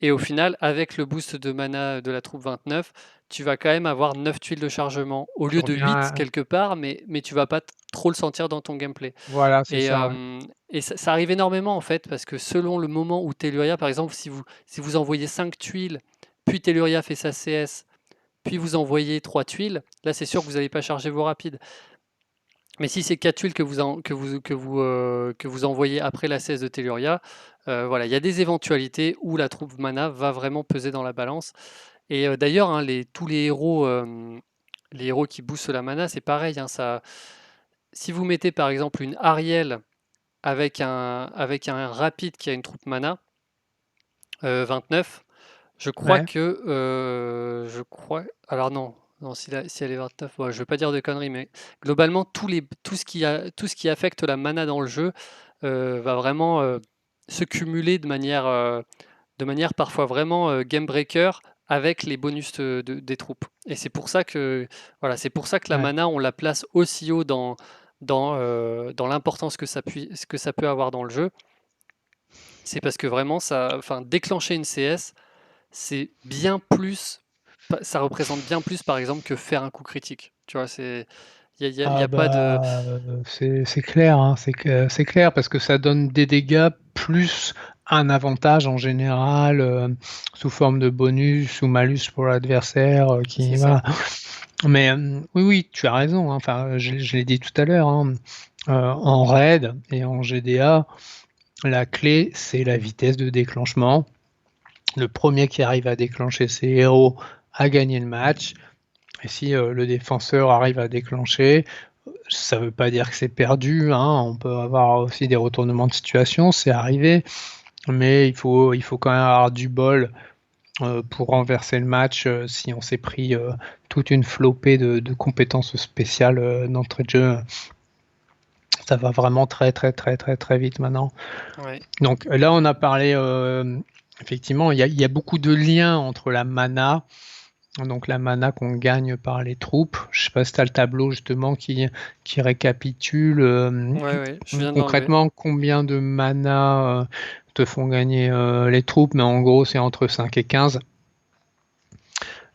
Et au final, avec le boost de mana de la troupe 29, tu vas quand même avoir 9 tuiles de chargement au Tu lieu de 8 reviens. quelque part, mais tu vas pas trop le sentir dans ton gameplay. Voilà, c'est Et, ça. Ouais. ça arrive énormément en fait, parce que selon le moment où Telluria, par exemple, si vous envoyez 5 tuiles, puis Telluria fait sa CS, puis vous envoyez 3 tuiles, là c'est sûr que vous n'allez pas charger vos rapides. Mais si c'est 4 tuiles que vous envoyez après la CS de Telluria, voilà, il y a des éventualités où la troupe mana va vraiment peser dans la balance. Et d'ailleurs, hein, tous les héros qui boostent la mana, c'est pareil, hein, si vous mettez par exemple une Ariel avec un rapide qui a une troupe mana, 29, je crois Ouais. que. Alors non, non si elle est 29, ouais, je ne veux pas dire de conneries, mais globalement, tout ce qui affecte la mana dans le jeu va vraiment se cumuler de manière parfois vraiment game breaker avec les bonus des troupes. Et c'est pour ça que, voilà, c'est pour ça que la Ouais. mana, on la place aussi haut dans l'importance que ça peut avoir dans le jeu. C'est parce que vraiment, enfin, déclencher une CS, c'est bien plus, ça représente bien plus, par exemple, que faire un coup critique. Tu vois, il y Ah a pas de. bah, c'est clair, hein, c'est clair parce que ça donne des dégâts plus un avantage en général, sous forme de bonus ou malus pour l'adversaire, C'est qui ça. voilà. Mais, oui, oui, tu as raison, hein, enfin, je l'ai dit tout à l'heure, hein, en raid et en GDA, la clé, c'est la vitesse de déclenchement. Le premier qui arrive à déclencher ses héros a gagné le match. Et si le défenseur arrive à déclencher, ça ne veut pas dire que c'est perdu, hein. On peut avoir aussi des retournements de situation, c'est arrivé, mais il faut quand même avoir du bol pour renverser le match si on s'est pris toute une flopée de compétences spéciales d'entrée de jeu. Ça va vraiment très très très très très vite maintenant. Ouais. Donc là, on a parlé, effectivement, il y a beaucoup de liens entre la mana, donc la mana qu'on gagne par les troupes. Je sais pas si tu as le tableau justement qui récapitule Ouais, ouais, je viens de l'enlever. concrètement combien de mana te font gagner les troupes, mais en gros c'est entre 5 et 15.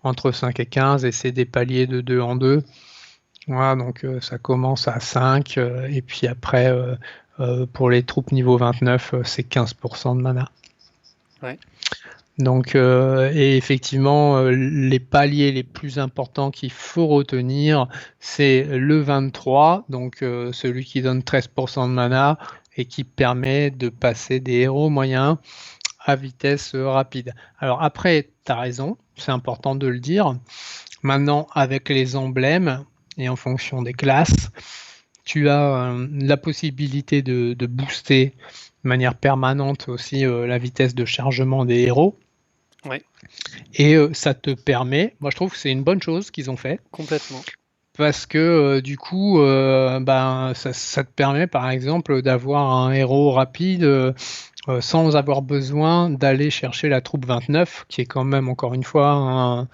Entre 5 et 15 et c'est des paliers de 2 en 2. Voilà, donc ça commence à 5 et puis après pour les troupes niveau 29 c'est 15% de mana. Ouais. Donc, et effectivement, les paliers les plus importants qu'il faut retenir, c'est le 23, donc celui qui donne 13% de mana et qui permet de passer des héros moyens à vitesse rapide. Alors après, tu as raison, c'est important de le dire. Maintenant, avec les emblèmes et en fonction des classes, tu as la possibilité de booster de manière permanente aussi la vitesse de chargement des héros. Ouais, Et ça te permet, moi je trouve que c'est une bonne chose qu'ils ont fait, complètement. parce que du coup, ben, ça te permet par exemple d'avoir un héros rapide sans avoir besoin d'aller chercher la troupe 29, qui est quand même encore une fois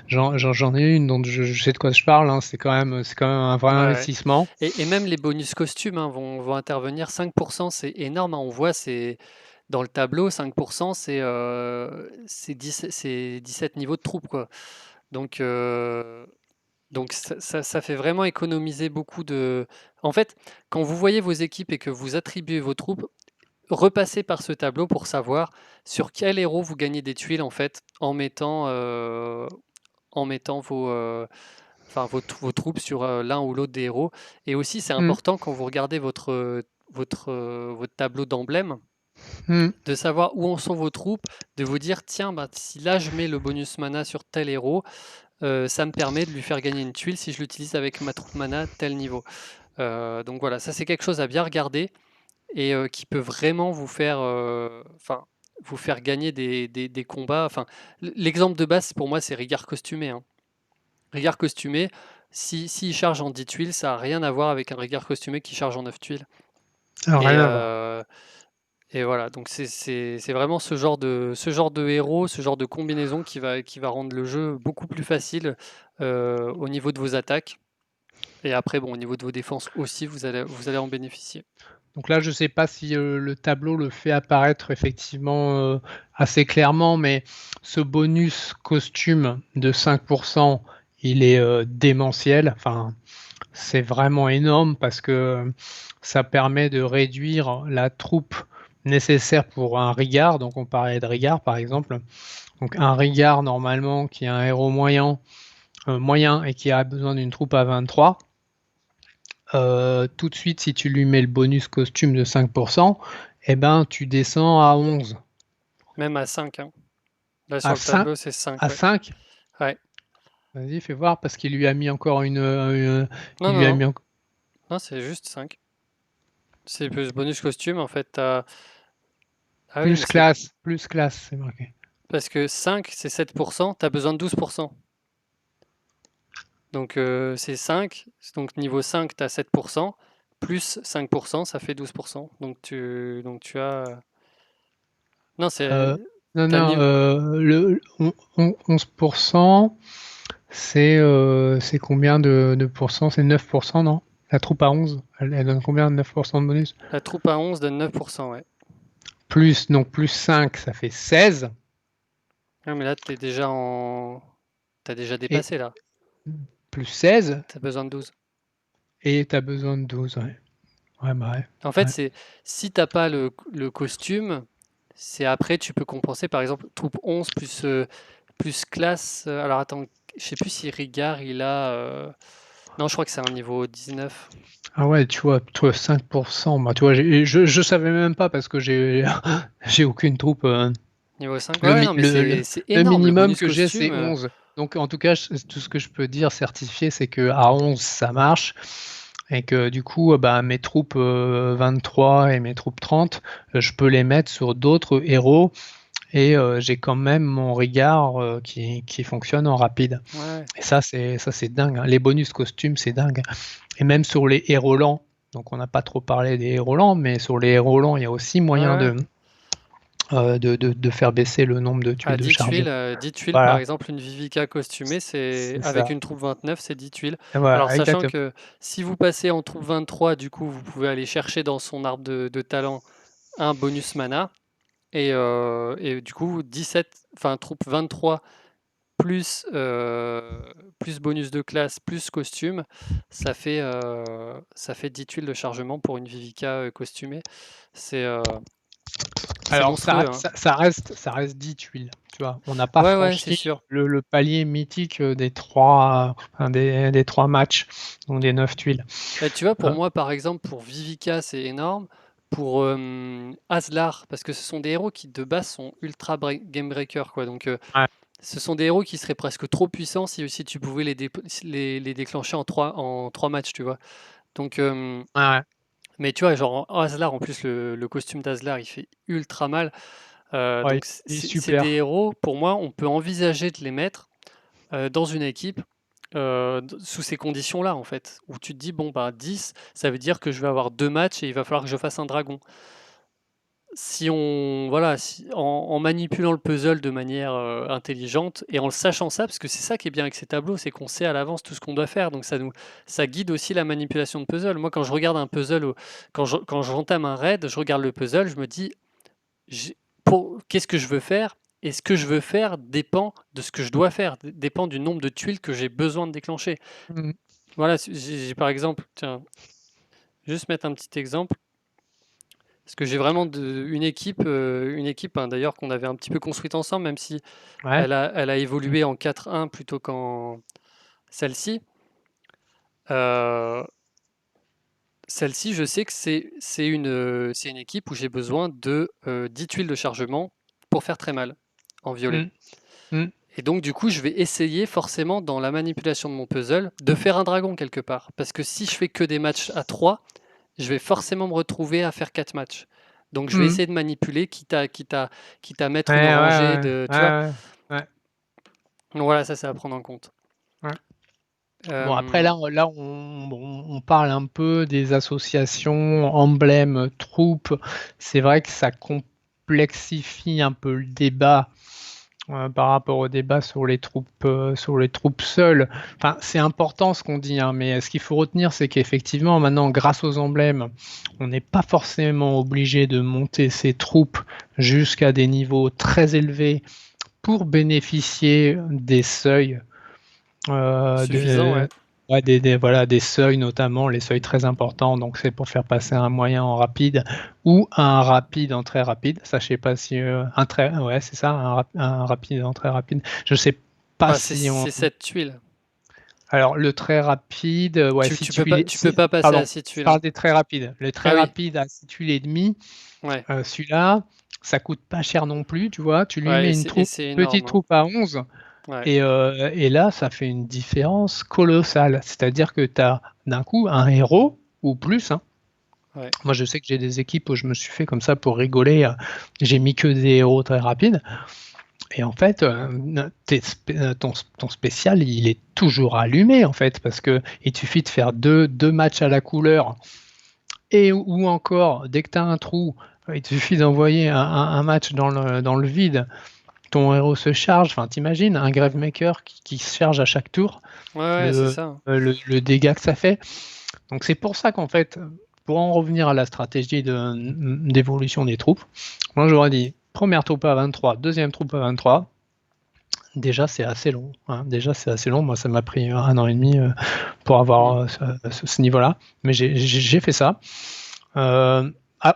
j'en ai une, donc je sais de quoi je parle, hein, c'est quand même un vrai Ouais, ouais. investissement. Et même les bonus costumes, hein, vont intervenir. 5%, c'est énorme, hein. On voit, c'est dans le tableau, 5%, c'est 17 niveaux de troupes, quoi. Donc, ça fait vraiment économiser beaucoup de. En fait, quand vous voyez vos équipes et que vous attribuez vos troupes, repassez par ce tableau pour savoir sur quel héros vous gagnez des tuiles, en fait, en mettant vos troupes sur l'un ou l'autre des héros. Et aussi, c'est Mm, important quand vous regardez votre tableau d'emblème, mm. de savoir où en sont vos troupes, de vous dire, tiens, bah, si là je mets le bonus mana sur tel héros, ça me permet de lui faire gagner une tuile si je l'utilise avec ma troupe mana tel niveau. Donc voilà, ça c'est quelque chose à bien regarder et qui peut vraiment vous faire gagner des combats. Enfin, l'exemple de base pour moi c'est Rigard costumé, hein. Rigard costumé, s'il charge en 10 tuiles, ça n'a rien à voir avec un Rigard costumé qui charge en 9 tuiles. Alors, Et, rien à voir. euh, et voilà, donc c'est vraiment ce genre de héros, ce genre de combinaison qui va rendre le jeu beaucoup plus facile au niveau de vos attaques. Et après, bon, au niveau de vos défenses aussi, vous allez en bénéficier. Donc là, je ne sais pas si le tableau le fait apparaître effectivement assez clairement, mais ce bonus costume de 5%, il est démentiel. Enfin, c'est vraiment énorme parce que ça permet de réduire la troupe nécessaire pour un Rigard. Donc on parlait de Rigard par exemple. Donc un Rigard normalement qui est un héros moyen et qui a besoin d'une troupe à 23. Tout de suite, si tu lui mets le bonus costume de 5%, eh ben, tu descends à 11. Même à 5, hein. Là, sur À le 5, tableau, c'est 5, à ouais. 5. Ouais. Vas-y, fais voir, parce qu'il lui a mis encore Non, il non, lui a non. mis Non, c'est juste 5. C'est plus bonus costume, en fait. Ah oui, mais c'est plus classe, c'est marqué. parce que 5, c'est 7%, tu as besoin de 12%. Donc, c'est 5. Donc, niveau 5, tu as 7%. Plus 5%, ça fait 12%. Donc tu as. Non, Euh, c'est. non, T'as non, niveau. 11%, c'est combien de pourcents? C'est 9%, non? La troupe à 11, elle donne combien de 9% de bonus? La troupe à 11 donne 9%, ouais. Plus 5, ça fait 16. Ah, mais là, T'as déjà Et dépassé, là. plus 16, T'as besoin de 12. et tu as besoin de 12, ouais. Ouais, bah ouais. En fait, Ouais. c'est si t'as pas le costume, c'est après tu peux compenser par exemple troupe 11 plus classe. Alors attends, je sais plus si Rigard il a. Non, je crois que c'est un niveau 19. Ah ouais, tu vois, toi, 5%, bah, tu vois, je savais même pas parce que j'ai j'ai aucune troupe. Niveau 5. Ouais, Le, ouais, mi- non, mais le, c'est le énorme le minimum bonus que j'ai, costume. c'est 11. Donc, en tout cas, tout ce que je peux dire certifié, c'est que à 11, ça marche. Et que du coup, bah, mes troupes 23 et mes troupes 30, je peux les mettre sur d'autres héros. Et j'ai quand même mon regard qui fonctionne en rapide. Ouais. Et ça c'est dingue, hein. Les bonus costumes, c'est dingue. Et même sur les héros lents, donc on n'a pas trop parlé des héros lents, mais sur les héros lents, il y a aussi Ouais, moyen ouais. de faire baisser le nombre de À tuiles de 10 tuiles, chargées. 10 tuiles, par Voilà, exemple, une Vivica costumée, c'est c'est avec ça. une troupe 29, c'est 10 tuiles. Et Alors, voilà, sachant exactement. que si vous passez en troupe 23, du coup, vous pouvez aller chercher dans son arbre de talent un bonus mana. Et du coup, 17, enfin, troupe 23 plus bonus de classe, plus costume, ça fait 10 tuiles de chargement pour une Vivica costumée. C'est euh, c'est Alors monstrueux, hein. ça reste 10 tuiles, tu vois. On n'a pas Ouais, ouais, c'est franchi sûr. le palier mythique des trois matchs, donc des 9 tuiles. Bah, tu vois, pour Euh, moi, par exemple, pour Vivica, c'est énorme. Pour Aslar, parce que ce sont des héros qui de base sont ultra game breaker, quoi. Donc, ouais, ce sont des héros qui seraient presque trop puissants si tu pouvais les déclencher en trois matchs, tu vois. Donc, ouais, mais tu vois, genre Aslar, en plus, le costume d'Aslar, il fait ultra mal. ouais, Donc, il est c'est des super. héros, pour moi, on peut envisager de les mettre dans une équipe sous ces conditions-là, en fait, où tu te dis, bon, bah 10, ça veut dire que je vais avoir deux matchs et il va falloir que je fasse un dragon. Voilà, en manipulant le puzzle de manière intelligente et en le sachant ça, parce que c'est ça qui est bien avec ces tableaux, c'est qu'on sait à l'avance tout ce qu'on doit faire, donc ça guide aussi la manipulation de puzzle. Moi, quand je regarde un puzzle, quand j'entame un raid, je regarde le puzzle, je me dis, qu'est-ce que je veux faire? Et ce que je veux faire dépend de ce que je dois faire, dépend du nombre de tuiles que j'ai besoin de déclencher. Mhm. Voilà, par exemple, tiens, juste mettre un petit exemple. Parce que j'ai vraiment une équipe, hein, d'ailleurs qu'on avait un petit peu construite ensemble, même si Ouais. elle a évolué en 4-1 plutôt qu'en celle-ci. Euh, Celle-ci, je sais que c'est une équipe où j'ai besoin de 10 tuiles de chargement pour faire très mal en violet. Mm, mm. Et donc, du coup, je vais essayer forcément dans la manipulation de mon puzzle de faire un dragon quelque part. Parce que si je fais que des matchs à 3, je vais forcément me retrouver à faire 4 matchs. Donc, je vais Mm. essayer de manipuler, quitte à mettre une Ouais, ouais, rangée ouais, de. Tu vois? ouais, ouais, Donc, voilà, ça, c'est à prendre en compte. ouais. Bon, après, Euh, on parle un peu des associations, emblèmes, troupes. C'est vrai que ça complexifie un peu le débat par rapport au débat sur les troupes seules. Enfin, c'est important ce qu'on dit, hein, mais ce qu'il faut retenir, c'est qu'effectivement, maintenant, grâce aux emblèmes, on n'est pas forcément obligé de monter ses troupes jusqu'à des niveaux très élevés pour bénéficier des seuils Suffisant, ouais. ouais, voilà, des seuils notamment, les seuils très importants. Donc c'est pour faire passer un moyen en rapide ou un rapide en très rapide. Ça, je sais pas si ouais, c'est ça, un rapide en très rapide. Je sais pas Bah, si on. c'est cette tuile. Alors le très rapide, ouais, si Tu peux pas passer à pardon, 6 je tuiles, hein. parle des très rapides. Le très Ah oui, rapide à 6 tuiles et demi, ouais. celui-là, ça coûte pas cher non plus, tu vois. Tu lui Ouais, mets une et troupe, c'est petite énorme, hein. troupe à 11. Ouais. Et là, ça fait une différence colossale. C'est-à-dire que tu as d'un coup un héros ou plus, hein. Ouais. Moi, je sais que j'ai des équipes où je me suis fait comme ça pour rigoler. J'ai mis que des héros très rapides. Et en fait, ton spécial, il est toujours allumé, en fait, parce que il suffit de faire deux matchs à la couleur. Et ou encore, dès que tu as un trou, il suffit d'envoyer un match dans le vide. Ton héros se charge. Enfin, t'imagines un Gravemaker qui se charge à chaque tour. Ouais, ouais, c'est ça. Le dégât que ça fait. Donc c'est pour ça qu'en fait, pour en revenir à la stratégie d'évolution des troupes, moi j'aurais dit première troupe à 23, deuxième troupe à 23. Déjà c'est assez long, hein. Déjà c'est assez long. Moi ça m'a pris 1 an et demi pour Mm. avoir ce niveau-là. Mais j'ai fait ça.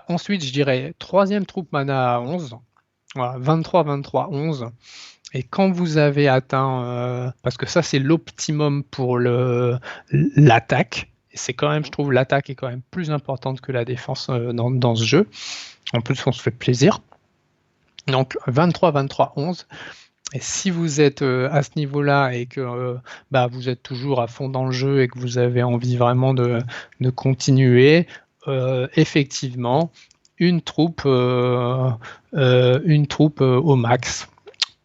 Ensuite je dirais troisième troupe mana à 11. Voilà, 23, 23, 11. Et quand vous avez atteint, parce que ça c'est l'optimum pour l'attaque, et c'est quand même, je trouve, l'attaque est quand même plus importante que la défense dans ce jeu. En plus, on se fait plaisir. Donc 23, 23, 11. Et si vous êtes à ce niveau-là et que vous êtes toujours à fond dans le jeu et que vous avez envie vraiment de continuer, effectivement, une troupe au max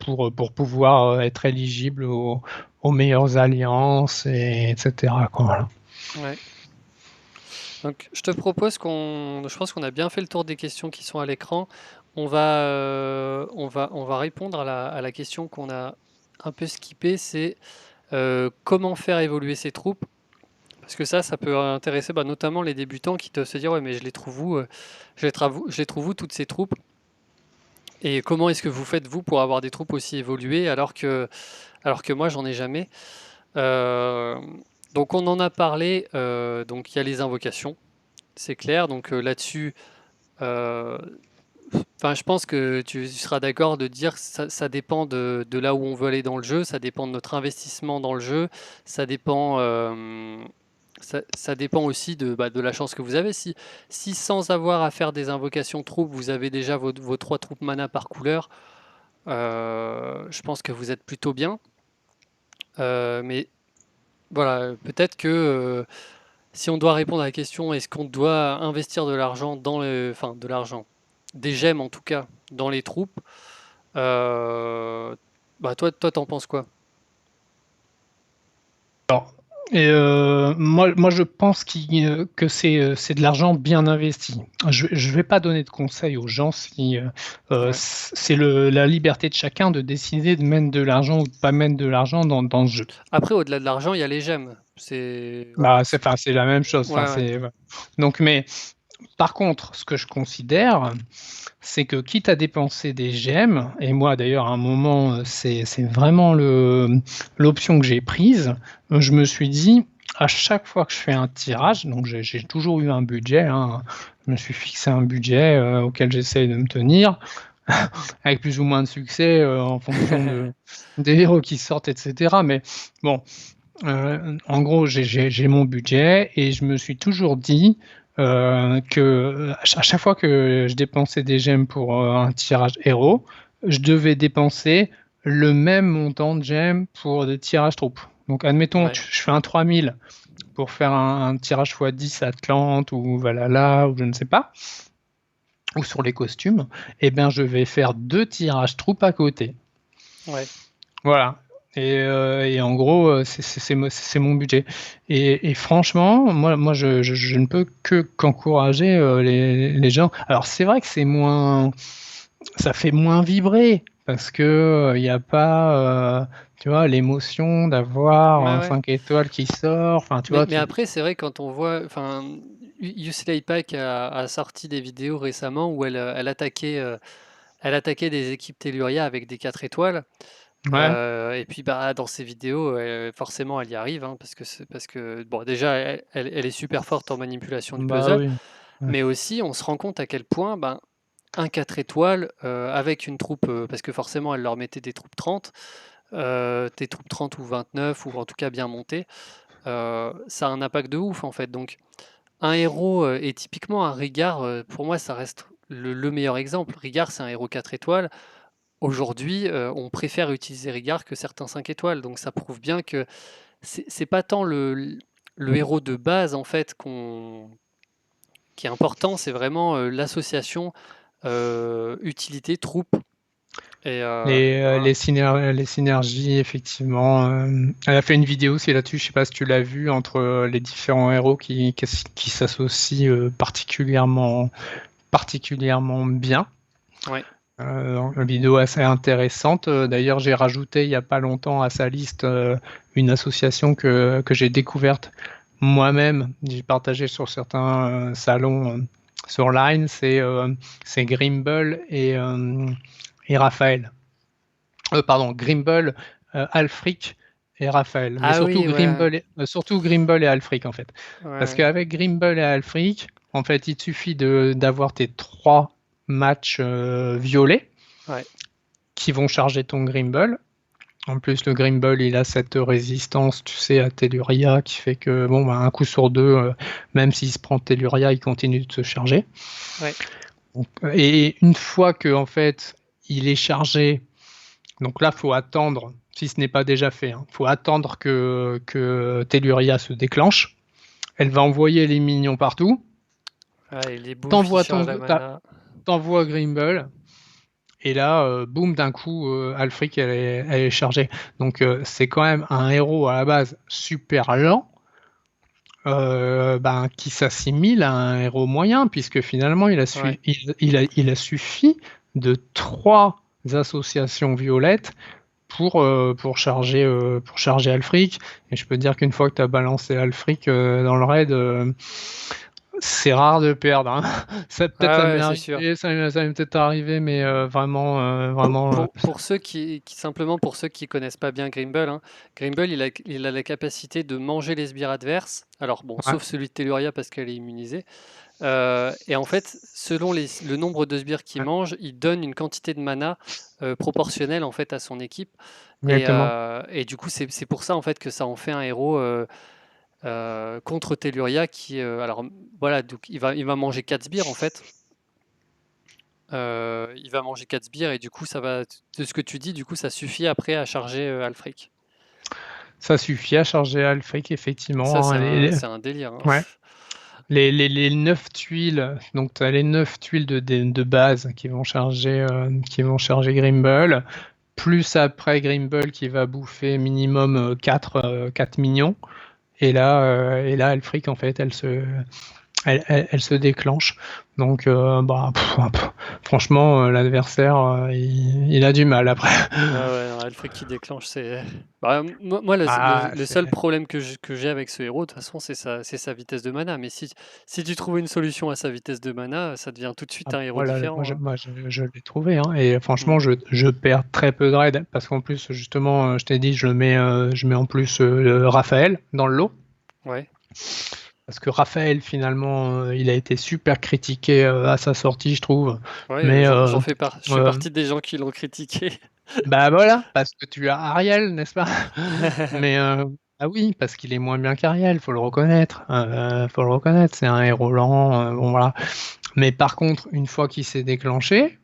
pour pouvoir être éligible aux meilleures alliances, etc. Quoi, voilà. Ouais. Donc, je te propose je pense qu'on a bien fait le tour des questions qui sont à l'écran. On va répondre à la question qu'on a un peu skippée, c'est comment faire évoluer ces troupes? Parce que ça peut intéresser notamment les débutants qui doivent se dire, ouais, mais je les trouve où, je les trouve où toutes ces troupes? Et comment est-ce que vous faites, vous, pour avoir des troupes aussi évoluées alors que moi, j'en ai jamais? Euh, donc, on en a parlé. Donc, il y a les invocations, c'est clair. Donc, là-dessus, euh, je pense que tu seras d'accord de dire que ça dépend de là où on veut aller dans le jeu, ça dépend de notre investissement dans le jeu, ça dépend, ça dépend aussi de la chance que vous avez. Si sans avoir à faire des invocations troupes, vous avez déjà vos 3 troupes mana par couleur, je pense que vous êtes plutôt bien. Mais voilà, peut-être que si on doit répondre à la question, est-ce qu'on doit investir de l'argent enfin de l'argent, des gemmes en tout cas, dans les troupes, toi, t'en penses quoi? Moi, je pense que c'est de l'argent bien investi. Je ne vais pas donner de conseils aux gens si Ouais. c'est la liberté de chacun de décider de mettre de l'argent ou de pas mettre de l'argent dans ce jeu. Après, au-delà de l'argent, il y a les gemmes. C'est voilà. Enfin, c'est la même chose. Ouais, Enfin, ouais. donc, mais par contre, ce que je considère, c'est que quitte à dépenser des gemmes, et moi d'ailleurs à un moment, c'est vraiment l'option que j'ai prise, je me suis dit, à chaque fois que je fais un tirage, donc j'ai toujours eu un budget, hein, Je me suis fixé un budget auquel j'essaye de me tenir, avec plus ou moins de succès en fonction des héros qui sortent, etc. Mais bon, en gros, j'ai mon budget et je me suis toujours dit que à chaque fois que je dépensais des gemmes pour un tirage héros, je devais dépenser le même montant de gemmes pour des tirages troupes. Donc, admettons, Ouais. je fais un 3000 pour faire un tirage x10 Atlante ou Valhalla ou je ne sais pas, ou sur les costumes, eh bien, je vais faire 2 tirages troupes à côté. Ouais. Voilà. Et en gros, c'est mon budget. Et franchement, moi je ne peux qu'encourager les gens. Alors c'est vrai que ça fait moins vibrer parce que il n'y a pas, tu vois, l'émotion d'avoir Ouais, un ouais. 5 étoiles qui sort. Enfin, tu vois, Mais après, c'est vrai, quand on voit, enfin, Yusley Pack a sorti des vidéos récemment où elle attaquait des équipes Telluria avec des 4 étoiles. ouais, Et puis bah, dans ces vidéos, forcément, elle y arrive, hein, parce que bon, déjà, elle est super forte en manipulation du bah puzzle, oui. Ouais. mais aussi on se rend compte à quel point ben, un 4 étoiles avec une troupe, parce que forcément, elle leur mettait des troupes 30, des troupes 30 ou 29, ou en tout cas bien montées, ça a un impact de ouf en fait. Donc, un héros, et typiquement un Rigard, pour moi, ça reste le meilleur exemple. Rigard, c'est un héros 4 étoiles. Aujourd'hui, on préfère utiliser Rigard que certains 5 étoiles. Donc ça prouve bien que c'est pas tant le héros de base en fait qui est important, c'est vraiment l'association utilité troupe. Et voilà. Les synergies, effectivement. Elle a fait une vidéo aussi là-dessus, je sais pas si tu l'as vu, entre les différents héros qui s'associent particulièrement bien. Ouais, Une vidéo assez intéressante. D'ailleurs, j'ai rajouté il n'y a pas longtemps à sa liste une association que j'ai découverte moi-même. J'ai partagé sur certains salons sur Line. C'est Grimble et Raphaël. Pardon, Grimble, Alfric et Raphaël. Mais ah oui, ouais, surtout Grimble et Alfric, en fait. ouais, Parce ouais. qu'avec Grimble et Alfric, en fait, il te suffit d'avoir tes 3 matchs violets Ouais. qui vont charger ton Grimble. En plus, le Grimble, il a cette résistance, tu sais, à Telluria, qui fait que, bon, bah, un coup sur deux, même s'il se prend Telluria, il continue de se charger. Ouais. Et une fois que, en fait, il est chargé, donc là, faut attendre, si ce n'est pas déjà fait, faut attendre que Telluria se déclenche. Elle va envoyer les minions partout. Ouais, et les bouffes, ils T'envoies chargent la mana. t'envoies Grimble. Et là, boum, d'un coup, Alfric, elle est chargée. Donc, c'est quand même un héros à la base super lent, ben, qui s'assimile à un héros moyen, puisque finalement, Ouais. il a suffi de 3 associations violettes pour charger Alfric. Et je peux te dire qu'une fois que tu as balancé Alfric dans le raid, c'est rare de perdre. Hein. Peut-être Ah ça ouais, m'est c'est sûr. arrivé, ça m'est peut-être arrivé, mais vraiment. Pour ceux simplement pour ceux qui connaissent pas bien Grimble, hein, Grimble, il a la capacité de manger les sbires adverses. Alors bon, Ouais, sauf celui de Telluria parce qu'elle est immunisée. Et en fait, selon le nombre de sbires qu'il ouais, mange, il donne une quantité de mana proportionnelle en fait à son équipe. exactement. Et du coup, c'est pour ça en fait que ça en fait un héros contre Telluria qui, alors voilà, donc il va manger 4 sbires en fait. Il va manger 4 sbires et du coup, ça va, de ce que tu dis, du coup, ça suffit après à charger Alfric. Ça suffit à charger Alfric, Ça, effectivement. Les, c'est un délire, hein. ouais. Les 9 tuiles, donc tu as les 9 tuiles de base qui vont charger Grimble, plus après Grimble qui va bouffer minimum 4 minions. Et là, Alfric, en fait, elle se déclenche. Donc, franchement, l'adversaire, il a du mal après. Ah ouais, non, Alfric qui déclenche, c'est. Bah, moi, Ah, le seul problème que j'ai avec ce héros, de toute façon, c'est sa vitesse de mana. Mais si tu trouves une solution à sa vitesse de mana, ça devient tout de suite un héros voilà, différent, hein. je l'ai trouvé. Hein, et Mm. franchement, je perds très peu de raid. Parce qu'en plus, justement, je t'ai dit, je mets en plus Raphaël dans le lot. Ouais. parce que Raphaël, finalement, il a été super critiqué à sa sortie, je trouve. Ouais, Mais je fais partie des gens qui l'ont critiqué. bah voilà, parce que tu as Ariel, n'est-ce pas? Mais ah oui, parce qu'il est moins bien qu'Ariel, faut le reconnaître. Faut le reconnaître, c'est un héros lent. Bon voilà. Mais par contre, une fois qu'il s'est déclenché,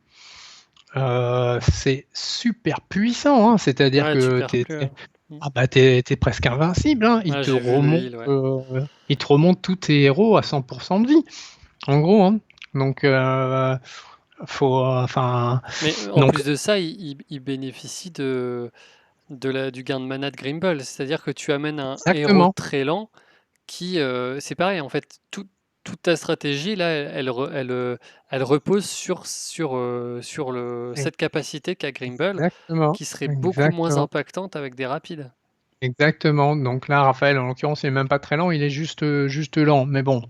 c'est super puissant, hein. C'est-à-dire Ouais, tu que perds plus. Mm. ah bah t'es presque invincible, hein. Ouais, j'ai vu le heal, ouais. Il te remonte tous tes héros à 100% de vie, en gros, hein. Donc faut, enfin, Mais en donc plus de ça, il bénéficie du gain de mana de Grimble. C'est-à-dire que tu amènes un héros exactement, très lent qui, c'est pareil, en fait, toute ta stratégie, là, elle repose sur cette capacité qu'a Grimble, exactement, qui serait beaucoup moins exactement. impactante avec des rapides. Exactement. Donc là, Raphaël, en l'occurrence, il est même pas très lent, il est juste lent. Mais bon.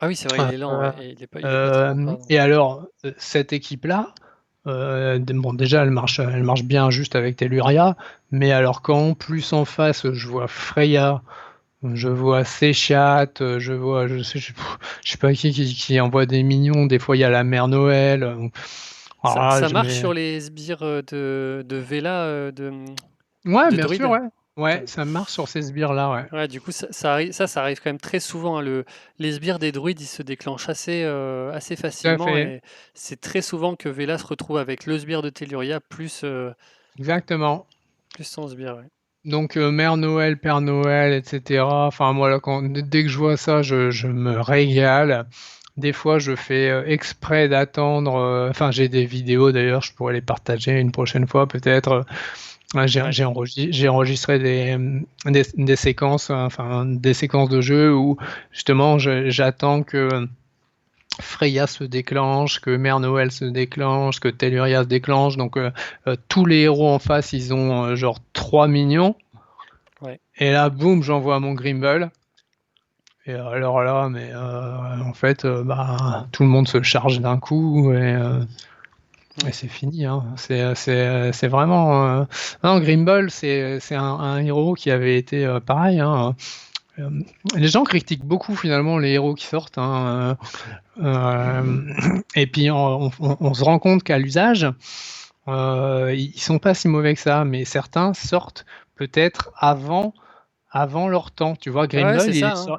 Ah oui, c'est vrai, il est lent, Euh, ouais, et il est pas très lent, pardon. et alors, cette équipe-là, bon, déjà, elle marche bien juste avec Telluria. Mais alors, quand en plus en face, je vois Freya, je vois Séchat, je sais pas qui envoie des minions. Des fois, il y a la mère Noël. Alors là, Ça marche sur les sbires de Vela, Ouais, de bien sûr, druide? ouais. Ouais, ça marche sur ces sbires-là, ouais. Ouais, du coup, ça arrive quand même très souvent, hein. Les sbires des druides, ils se déclenchent assez Tout à facilement fait. et c'est très souvent que Vela se retrouve avec le sbire de Telluria Exactement. plus son sbire, ouais. Donc Mère Noël, Père Noël, etc. Enfin moi là, dès que je vois ça, je me régale. Des fois, je fais exprès d'attendre. Enfin, j'ai des vidéos d'ailleurs, je pourrais les partager une prochaine fois peut-être. Ouais. J'ai enregistré des séquences, enfin des séquences de jeu où justement j'attends que Freya se déclenche, que Mère Noël se déclenche, que Telluria se déclenche. Donc tous les héros en face, ils ont genre 3 minions. Ouais. Et là, boum, j'envoie mon Grimble. Et alors là, mais en fait, bah, tout le monde se charge d'un coup et Mm. c'est fini, hein. C'est vraiment. Non, Grimble, c'est un héros qui avait été pareil, hein. Euh, les gens critiquent beaucoup finalement les héros qui sortent, hein. Et puis on se rend compte qu'à l'usage, ils sont pas si mauvais que ça, mais certains sortent peut-être avant leur temps. Tu vois, Ouais, Grimble,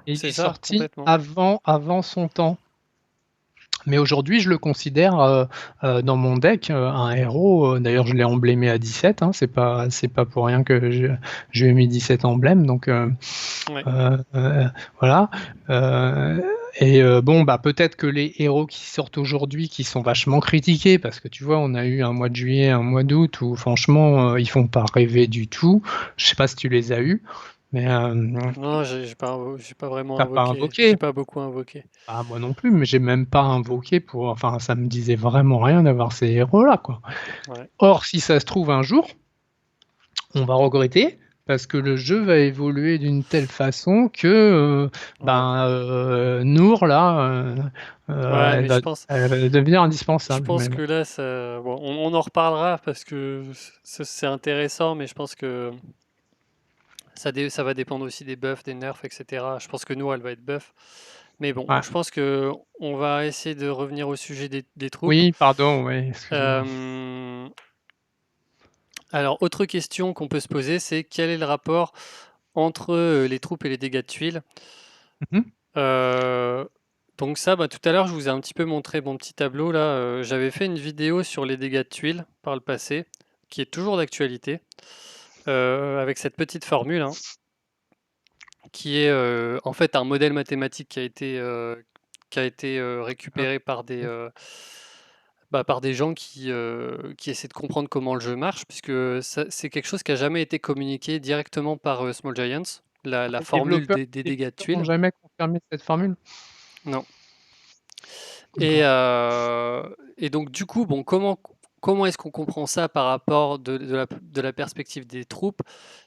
il c'est est ça, sorti complètement. avant son temps. Mais aujourd'hui, je le considère dans mon deck un héros. D'ailleurs, je l'ai emblémé à 17, hein. C'est pas pour rien que je lui ai mis 17 emblèmes. Donc Ouais. voilà. Euh, et bon, bah peut-être que les héros qui sortent aujourd'hui, qui sont vachement critiqués, parce que tu vois, on a eu un mois de juillet, un mois d'août où franchement, ils font pas rêver du tout. Je sais pas si tu les as eus, mais Non, j'ai pas vraiment t'as pas invoqué. J'ai invoqué. pas beaucoup invoqué. Ah, moi non plus, mais j'ai même pas invoqué pour. Enfin, ça me disait vraiment rien d'avoir ces héros-là, quoi. Ouais. Or, si ça se trouve un jour, on va regretter parce que le jeu va évoluer d'une telle façon que Ouais. Nour là, Ouais, mais elle va devenir je indispensable. pense Mais que bon, là, bon, on en reparlera parce que c'est intéressant, mais je pense que ça va dépendre aussi des buffs, des nerfs, etc. Je pense que nous, elle va être buff. Mais bon, ouais. je pense que on va essayer de revenir au sujet des troupes. Oui, pardon, oui, excuse-moi. Euh, alors, autre question qu'on peut se poser, c'est quel est le rapport entre les troupes et les dégâts de tuiles? Mhm. Euh, donc ça, bah, tout à l'heure, je vous ai un petit peu montré mon petit tableau là. J'avais fait une vidéo sur les dégâts de tuiles par le passé, qui est toujours d'actualité, avec cette petite formule, hein, qui est en fait un modèle mathématique qui a été Ah, récupéré par des gens qui essaient de comprendre comment le jeu marche, puisque c'est quelque chose qui a jamais été communiqué directement par Small Giants, la les formule des les dégâts de développeurs n'ont tuiles. jamais confirmé cette formule. Non. Et, D'accord. et donc du coup, bon, comment est-ce qu'on comprend ça par rapport de la perspective des troupes?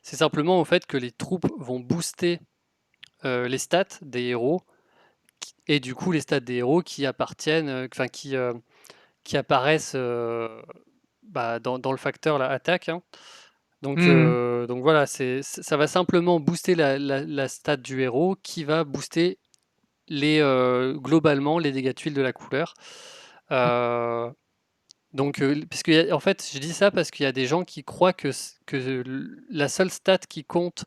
C'est simplement au fait que les troupes vont booster les stats des héros et du coup les stats des héros qui appartiennent, enfin qui apparaissent dans le facteur la attaque, hein. Hmm. Donc voilà, ça va simplement booster la stat du héros qui va booster globalement les dégâts de tuiles de la couleur. Euh, donc, parce que, en fait, je dis ça parce qu'il y a des gens qui croient que la seule stat qui compte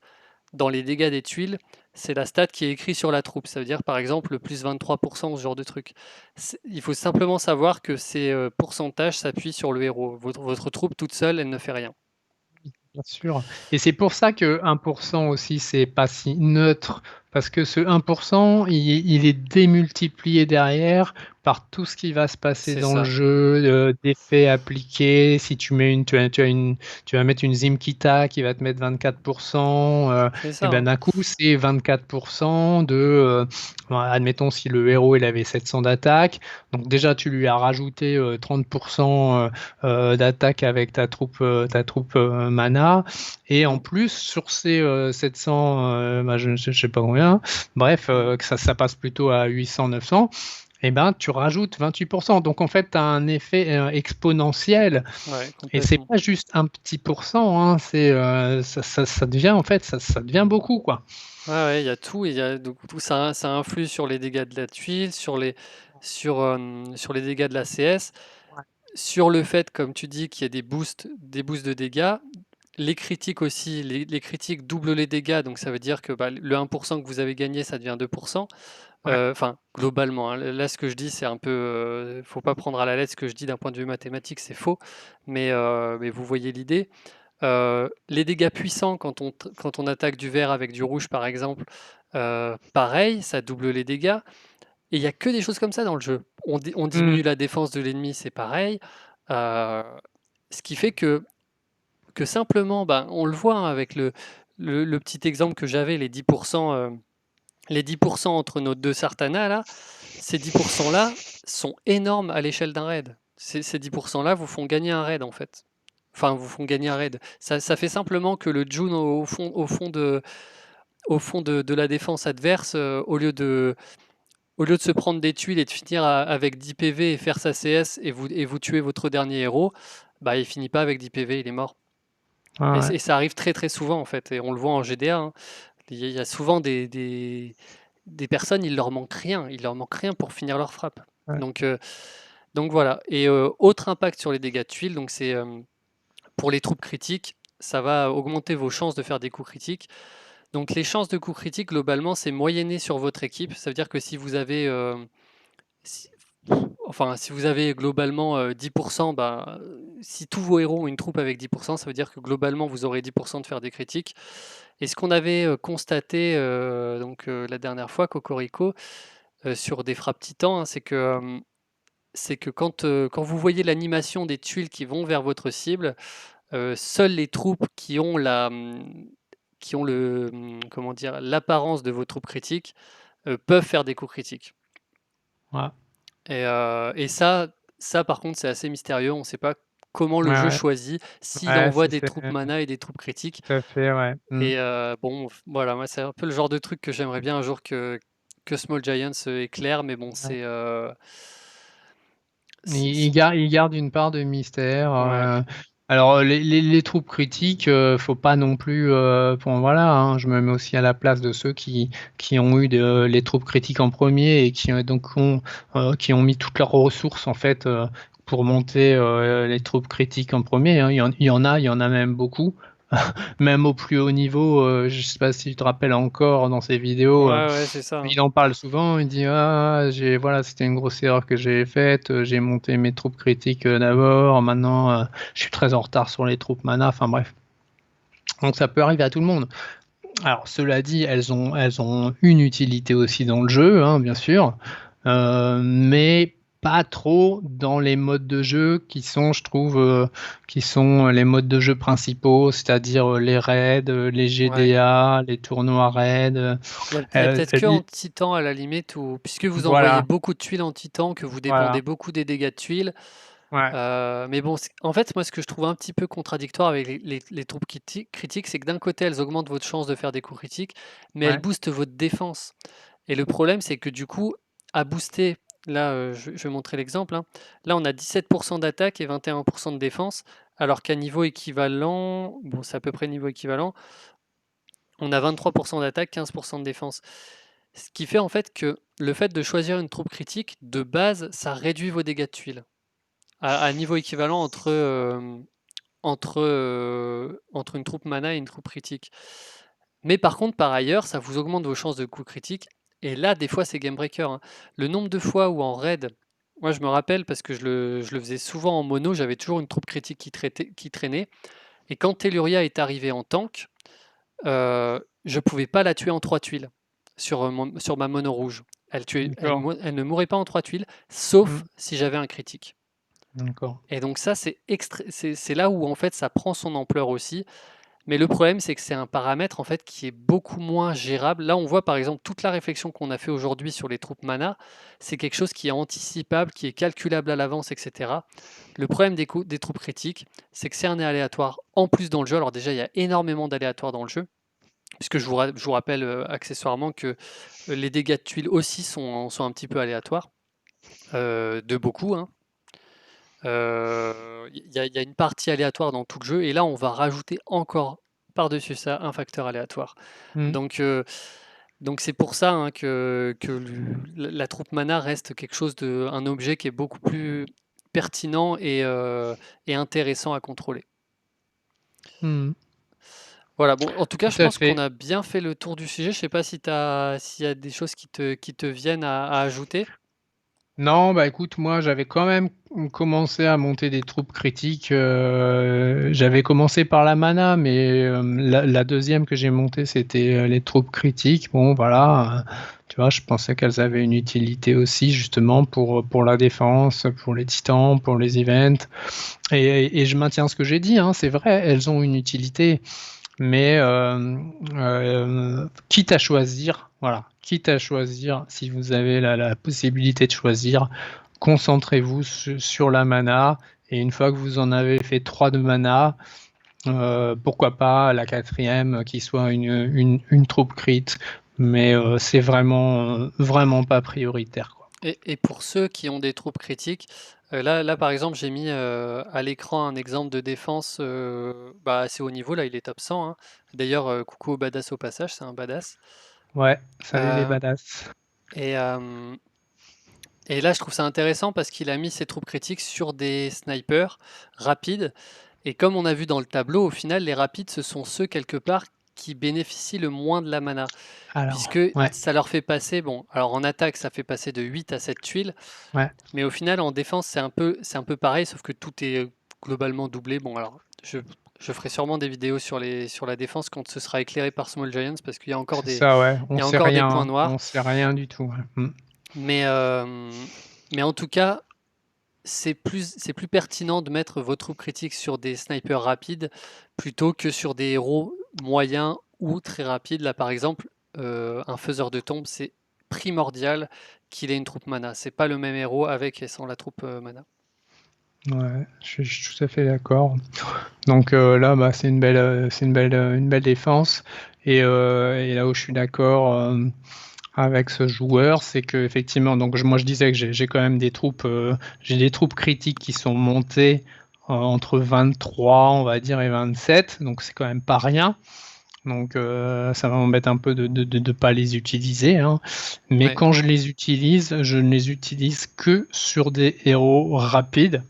dans les dégâts des tuiles, c'est la stat qui est écrite sur la troupe. Ça veut dire, par exemple, le plus 23%, ce genre de truc. Il faut simplement savoir que ces pourcentages s'appuient sur le héros. Votre troupe toute seule, elle ne fait rien. Bien sûr. Et c'est pour ça que 1% aussi, c'est pas si neutre, parce que ce 1%, il est démultiplié derrière par tout ce qui va se passer C'est dans le ça. jeu, d'effets appliqués. Si tu mets tu vas mettre une Zimkita qui va te mettre 24%, C'est et ça, ben hein. d'un coup, c'est 24% bon, admettons si le héros il avait 700 d'attaque, donc déjà tu lui as rajouté 30% d'attaque avec ta troupe mana. Et en Mm. plus, sur ces 700, bah, je ne sais pas combien, bref, Mm. que ça passe plutôt à 800, 900, et ben, tu rajoutes 28%. Donc en fait, tu as un effet exponentiel. Ouais, Et c'est complètement. pas juste un petit pourcent, hein, ça devient en fait, ça devient beaucoup, quoi. Ouais, ouais, il y a tout, et donc, tout ça influe sur les dégâts de la tuile, sur les dégâts de la CS, sur le fait, comme tu dis, qu'il y a des boosts de dégâts. Les critiques aussi, les critiques doublent les dégâts, donc ça veut dire que bah, le 1% que vous avez gagné, ça devient 2%. Ouais. Enfin, globalement, hein. Là, ce que je dis, c'est un peu. Faut pas prendre à la lettre ce que je dis d'un point de vue mathématique, c'est faux. Mais vous voyez l'idée. Les dégâts puissants, quand on attaque du vert avec du rouge, par exemple, pareil, ça double les dégâts. Et il n'y a que des choses comme ça dans le jeu. On Hmm. diminue la défense de l'ennemi, c'est pareil. Euh, Ce qui fait que simplement, ben, on le voit, hein, avec le petit exemple que j'avais, les 10% entre nos deux Sartana, là, ces 10% là sont énormes à l'échelle d'un raid. Ces 10% là vous font gagner un raid, en fait. Enfin, vous font gagner un raid. Ça fait simplement que le June au fond de la défense adverse, au lieu de se prendre des tuiles et de finir avec 10 PV et faire sa CS et vous tuer votre dernier héros, bah il finit pas avec 10 PV, il est mort. Et, Ouais, et ça arrive très très souvent, en fait, et on le voit en GDA, hein. Il y a souvent des personnes, il leur manque rien pour finir leur frappe. ouais. Donc voilà. Et autre impact sur les dégâts de tuiles, donc c'est pour les troupes critiques, ça va augmenter vos chances de faire des coups critiques. Donc les chances de coups critiques, globalement, c'est moyenné sur votre équipe. Ça veut dire que si vous avez, si, enfin, si vous avez globalement 10%, bah, si tous vos héros ont une troupe avec 10%, ça veut dire que globalement, vous aurez 10% de faire des critiques. Et ce qu'on avait constaté donc, la dernière fois, Cocorico, sur des frappes titans, hein, c'est que quand vous voyez l'animation des tuiles qui vont vers votre cible, seules les troupes qui ont comment dire, l'apparence de vos troupes critiques peuvent faire des coups critiques. Ouais. Et ça, par contre, c'est assez mystérieux. On ne sait pas comment le jeu Ouais, choisit, s'il ouais, envoie ça des c'est troupes mana et des troupes critiques. tout à fait, ouais. Hmm. Et bon, voilà, moi, c'est un peu le genre de truc que j'aimerais bien un jour que Small Giants éclaire, mais bon, Ouais. Il il garde une part de mystère. ouais, Alors, les troupes critiques, faut pas non plus. Bon, voilà, hein, je me mets aussi à la place de ceux qui ont eu les troupes critiques en premier et qui ont mis toutes leurs ressources en fait pour monter les troupes critiques en premier, hein. Il y en a même beaucoup. Même au plus haut niveau, je sais pas si tu te rappelles encore dans ces vidéos, ouais, ouais, c'est ça, hein. il en parle souvent, il dit ah voilà, c'était une grosse erreur que j'ai faite, j'ai monté mes troupes critiques d'abord, maintenant je suis très en retard sur les troupes mana, enfin bref. Donc ça peut arriver à tout le monde. Alors cela dit, elles ont une utilité aussi dans le jeu, hein, bien sûr, mais pas trop dans les modes de jeu qui sont, je trouve, qui sont les modes de jeu principaux, c'est-à-dire les raids, les Ouais. GDA, les tournois raids. Il y a peut-être que en C'est-à-dire, titan à la limite, puisque vous envoyez voilà, beaucoup de tuiles en titan, que vous dépendez voilà, beaucoup des dégâts de tuiles. ouais, Mais bon, en fait, moi, ce que je trouve un petit peu contradictoire avec les troupes critiques, c'est que d'un côté, elles augmentent votre chance de faire des coups critiques, mais elles ouais, boostent votre défense. Et le problème, c'est que du coup, à booster, là, je vais montrer l'exemple, hein. Là, on a 17% d'attaque et 21% de défense, alors qu'à niveau équivalent, bon, c'est à peu près niveau équivalent, on a 23% d'attaque, 15% de défense. Ce qui fait en fait que le fait de choisir une troupe critique, de base, ça réduit vos dégâts de tuiles à niveau équivalent entre une troupe mana et une troupe critique. Mais par contre, par ailleurs, ça vous augmente vos chances de coup critique. Et là, des fois, c'est game breaker, hein. Le nombre de fois où en raid, moi je me rappelle parce que je le faisais souvent en mono, j'avais toujours une troupe critique qui traînait. Et quand Telluria est arrivé en tank, je pouvais pas la tuer en 3 tuiles sur ma mono rouge. D'accord. Elle ne mourrait pas en 3 tuiles, sauf Mm. si j'avais un critique. D'accord. Et donc ça, c'est là où en fait ça prend son ampleur aussi. Mais le problème, c'est que c'est un paramètre en fait qui est beaucoup moins gérable. Là, on voit par exemple toute la réflexion qu'on a fait aujourd'hui sur les troupes mana, c'est quelque chose qui est anticipable, qui est calculable à l'avance, etc. Le problème des troupes critiques, c'est que c'est un aléatoire en plus dans le jeu. Alors déjà, il y a énormément d'aléatoires dans le jeu, puisque je vous rappelle accessoirement que les dégâts de tuiles aussi sont un petit peu aléatoires, de beaucoup, hein. Il y a une partie aléatoire dans tout le jeu, et là, on va rajouter encore par-dessus ça un facteur aléatoire. Mm. Donc, donc c'est pour ça hein, que la troupe mana reste quelque chose un objet qui est beaucoup plus pertinent et intéressant à contrôler. Mm. Voilà, bon, en tout cas, Tout je à pense qu'on fait. a bien fait le tour du sujet. Je sais pas si s'il y a des choses qui te viennent à ajouter. Non, bah écoute, moi j'avais quand même commencé à monter des troupes critiques. J'avais commencé par la mana, mais la deuxième que j'ai montée, c'était les troupes critiques. Bon, voilà, tu vois, je pensais qu'elles avaient une utilité aussi, justement, pour la défense, pour les titans, pour les events. Et je maintiens ce que j'ai dit, hein, c'est vrai, elles ont une utilité. Mais quitte à choisir, voilà, quitte à choisir, si vous avez la possibilité de choisir, concentrez-vous sur la mana. Et une fois que vous en avez fait 3 de mana, pourquoi pas la quatrième qui soit une troupe crit. Mais c'est vraiment pas prioritaire, quoi. Et pour ceux qui ont des troupes critiques, là par exemple, j'ai mis à l'écran un exemple de défense assez haut niveau. Là, il est top 100, hein. D'ailleurs, coucou au badass au passage, c'est un badass. Ouais, salut les Euh, badass. et, euh, et là, je trouve ça intéressant parce qu'il a mis ses troupes critiques sur des snipers rapides. Et comme on a vu dans le tableau, au final, les rapides, ce sont ceux quelque part qui bénéficient le moins de la mana, Alors, puisque ouais, ça leur fait passer, bon, alors en attaque, ça fait passer de 8 à 7 tuiles. ouais, Mais au final, en défense, c'est un peu pareil, sauf que tout est globalement doublé. Bon, alors, je ferai sûrement des vidéos sur la défense quand ce sera éclairé par Small Giants, parce qu'il y a encore c'est des, ça, ouais, il y a encore des points on noirs. sait rien du tout. Ouais. Mm. Mais, mais en tout cas, c'est plus pertinent de mettre vos troupes critiques sur des snipers rapides plutôt que sur des héros moyens ou très rapides. Là, par exemple, un faiseur de tombe, c'est primordial qu'il ait une troupe mana. C'est pas le même héros avec et sans la troupe mana. Ouais, je suis tout à fait d'accord. Donc là, bah, une belle défense. Et là où je suis d'accord avec ce joueur, c'est que effectivement, donc moi je disais que j'ai quand même j'ai des troupes critiques qui sont montées entre 23, on va dire, et 27. Donc c'est quand même pas rien. Donc ça m'embête un peu de pas les utiliser, hein. Mais Ouais. quand je les utilise, je ne les utilise que sur des héros rapides.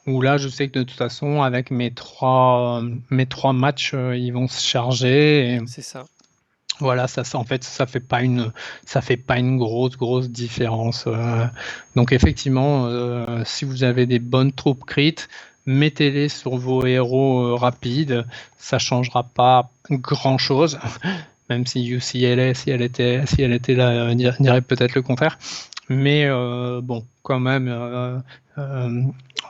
Où là, je sais que de toute façon, avec mes trois matchs, ils vont se charger. Et C'est ça. voilà, en fait, ça fait pas une grosse différence. Donc effectivement, si vous avez des bonnes troupes crit, mettez-les sur vos héros rapides. Ça changera pas grand-chose. Même si UCLA, si elle était là, dirait peut-être le contraire. Mais bon, quand même, euh,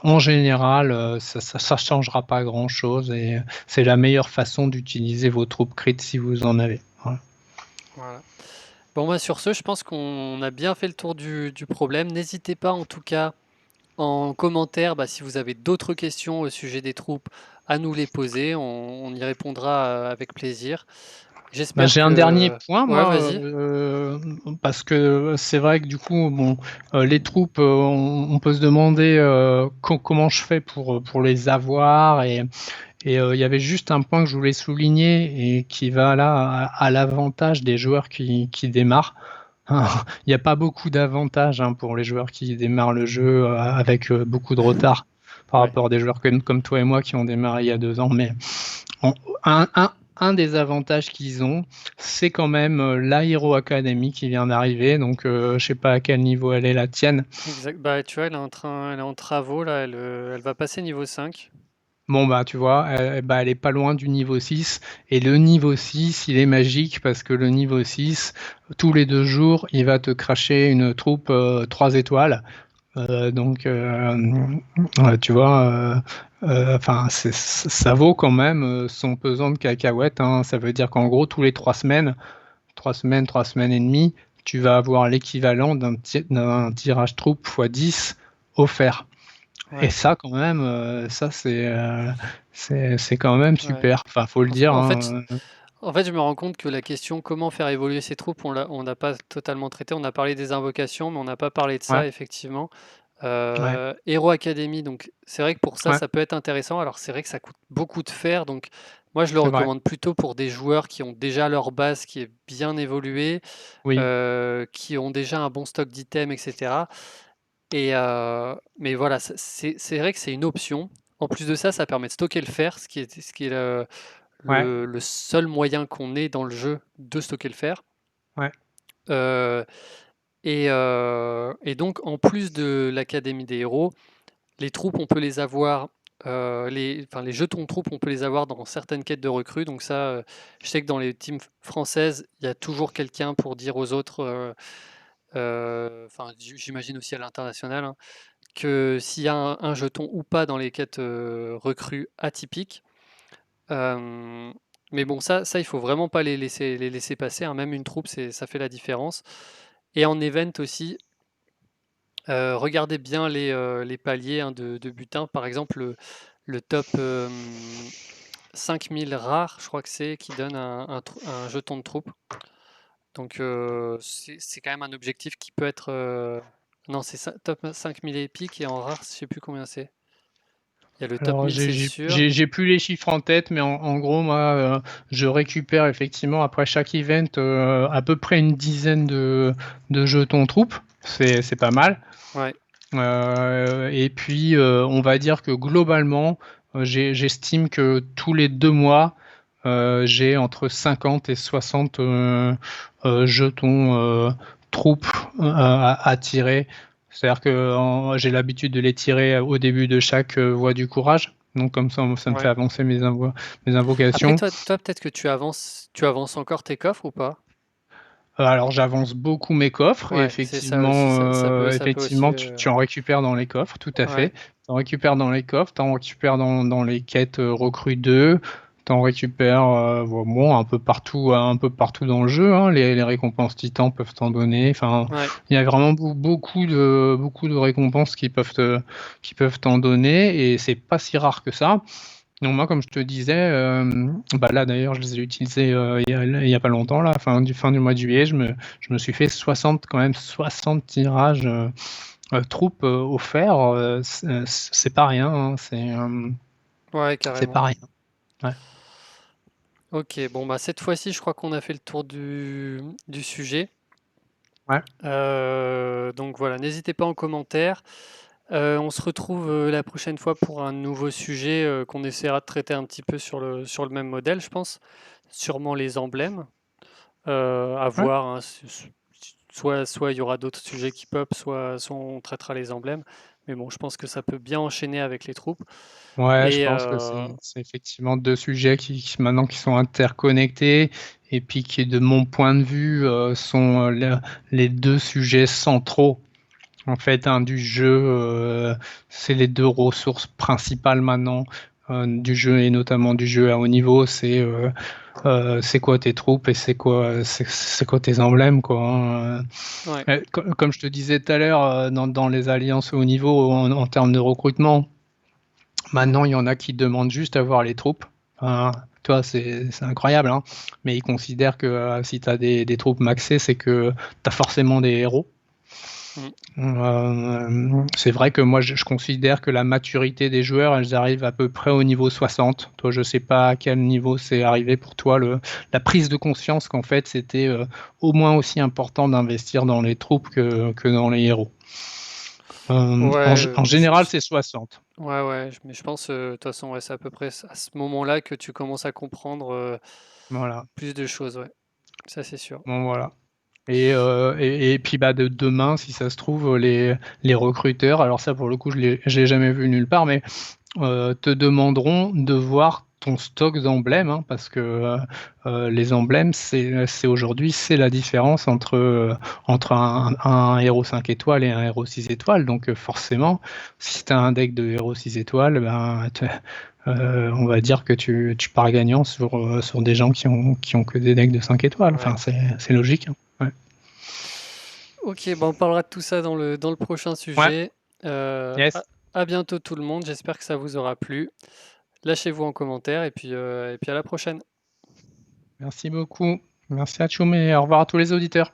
en général, ça changera pas grand-chose et c'est la meilleure façon d'utiliser vos troupes crit si vous en avez. Voilà. Voilà. Bon, bah, sur ce, je pense qu'on a bien fait le tour du problème. N'hésitez pas, en tout cas, en commentaire, bah, si vous avez d'autres questions au sujet des troupes, à nous les poser. On y répondra avec plaisir. Ben, J'espère j'ai un dernier que... point, Ouais, moi, vas-y. parce que c'est vrai que du coup, bon, les troupes, on peut se demander comment je fais pour les avoir Et il y avait juste un point que je voulais souligner et qui va là à l'avantage des joueurs qui démarrent. Il n'y a pas beaucoup d'avantages pour les joueurs qui démarrent le jeu avec beaucoup de retard par Ouais. rapport à des joueurs comme toi et moi qui ont démarré il y a 2 ans. Mais on- un des avantages qu'ils ont, c'est quand même l'Aero Academy qui vient d'arriver. Donc, je sais pas à quel niveau elle est la tienne. Exact. Bah, tu vois, elle est en travaux là, elle va passer niveau 5. Bon, bah, tu vois, bah, elle est pas loin du niveau 6. Et le niveau 6, il est magique parce que le niveau 6, tous les 2 jours, il va te cracher une troupe 3 étoiles. Donc, tu vois, enfin, ça vaut quand même son pesant de cacahuètes, hein. Ça veut dire qu'en gros, tous les 3 semaines, 3 semaines, 3 semaines et demie, tu vas avoir l'équivalent d'un tirage troupe x 10 offert. Et Ouais, ça, quand même, ça, c'est quand même ouais. super. Enfin, faut le dire, En fait, hein. je me rends compte que la question comment faire évoluer ces troupes, on n'a pas totalement traité. On a parlé des invocations, mais on n'a pas parlé de Ouais, ça, effectivement. ouais, Hero Academy, donc c'est vrai que pour ça, ouais, ça peut être intéressant. Alors c'est vrai que ça coûte beaucoup de fer, donc moi je le c'est vrai. recommande plutôt pour des joueurs qui ont déjà leur base qui est bien évoluée, Oui, qui ont déjà un bon stock d'items, etc. Mais voilà, c'est vrai que c'est une option. En plus de ça, ça permet de stocker le fer, ce qui est ouais, le seul moyen qu'on ait dans le jeu de stocker le fer. ouais. Euh, et donc, en plus de l'Académie des héros, les troupes, on peut les avoir, enfin, les jetons de troupes, on peut les avoir dans certaines quêtes de recrues. Donc ça, je sais que dans les teams françaises, il y a toujours quelqu'un pour dire aux autres, enfin, j'imagine aussi à l'international, hein, que s'il y a un jeton ou pas dans les quêtes recrues atypiques. Euh, mais bon, ça, il faut vraiment pas les laisser passer, hein. Même une troupe, ça fait la différence. Et en event aussi, regardez bien les paliers, hein, de butin. Par exemple, le top 5000 rares, je crois que c'est, qui donne un jeton de troupe. Donc c'est quand même un objectif qui peut être... Non, c'est top 5000 épiques et en rare, je sais plus combien c'est. Il y a le top Alors, 1000, c'est sûr. j'ai plus les chiffres en tête, mais en gros, moi, je récupère effectivement après chaque event à peu près une dizaine de jetons troupes. C'est pas mal. Ouais, Et puis, on va dire que globalement, j'estime que tous les 2 mois, j'ai entre 50 et 60 jetons troupes à tirer. C'est-à-dire que j'ai l'habitude de les tirer au début de chaque voie du courage. Donc comme ça me fait ouais. avancer mes Après, invocations. toi peut-être que tu avances encore tes coffres ou pas? Alors j'avance beaucoup mes coffres et Ouais, c'est ça aussi. effectivement, Ça peut aussi. tu en récupères dans les coffres, tout à Ouais, fait. Tu en récupères dans les coffres, tu en récupères dans les quêtes recrues 2, tu en récupères bon, un peu partout dans le jeu, hein. Les récompenses titans peuvent t'en donner. Enfin, ouais, il y a vraiment beaucoup de récompenses qui peuvent t'en donner et c'est pas si rare que ça. Donc moi, comme je te disais, bah là d'ailleurs, je les ai utilisés il y a pas longtemps, là, fin du mois de juillet, je me suis fait 60 tirages troupes offerts. C'est pas rien, hein, ouais, c'est carrément. pas rien. Ouais. Ok, bon, bah cette fois-ci, je crois qu'on a fait le tour du sujet. Ouais. Donc voilà, n'hésitez pas en commentaire. On se retrouve la prochaine fois pour un nouveau sujet qu'on essaiera de traiter un petit peu sur le même modèle, je pense. Sûrement les emblèmes. À Ouais. voir, hein, soit il y aura d'autres sujets qui pop, soit on traitera les emblèmes. Mais bon, je pense que ça peut bien enchaîner avec les troupes. Ouais, je Et pense que c'est effectivement 2 sujets maintenant qui sont interconnectés et puis qui, de mon point de vue, sont les 2 sujets centraux en fait, du jeu. C'est les 2 ressources principales maintenant du jeu et notamment du jeu à haut niveau. C'est quoi tes troupes et c'est quoi tes emblèmes, quoi, hein. ouais, Comme je te disais tout à l'heure, dans les alliances haut niveau en termes de recrutement, maintenant il y en a qui demandent juste à voir les troupes. Enfin, toi, c'est incroyable, hein. Mais ils considèrent que si tu as des troupes maxées, c'est que tu as forcément des héros. C'est vrai que moi, je considère que la maturité des joueurs, elles arrivent à peu près au niveau 60. Toi, je sais pas à quel niveau c'est arrivé pour toi, la prise de conscience qu'en fait, c'était au moins aussi important d'investir dans les troupes que dans les héros. Ouais, En général, c'est 60. ouais, ouais, mais je pense, de toute façon, ouais, c'est à peu près à ce moment-là que tu commences à comprendre Voilà. plus de choses, ouais. Ça, c'est sûr. Bon, voilà. Et puis bah, demain, si ça se trouve, les recruteurs, alors ça pour le coup, je l'ai jamais vu nulle part, mais te demanderont de voir ton stock d'emblèmes, hein, parce que les emblèmes, c'est aujourd'hui, c'est la différence entre un héros 5 étoiles et un héros 6 étoiles. Donc forcément, si tu as un deck de héros 6 étoiles, ben, on va dire que tu pars gagnant sur des gens qui ont que des decks de 5 étoiles. Ouais. Enfin, c'est logique. Hein. Ouais. Ok, bah on parlera de tout ça dans le prochain Ouais. sujet. Euh, Yes. à, à bientôt tout le monde, j'espère que ça vous aura plu. Lâchez-vous en commentaire et puis à la prochaine. Merci beaucoup. Merci à Tchoum et au revoir à tous les auditeurs.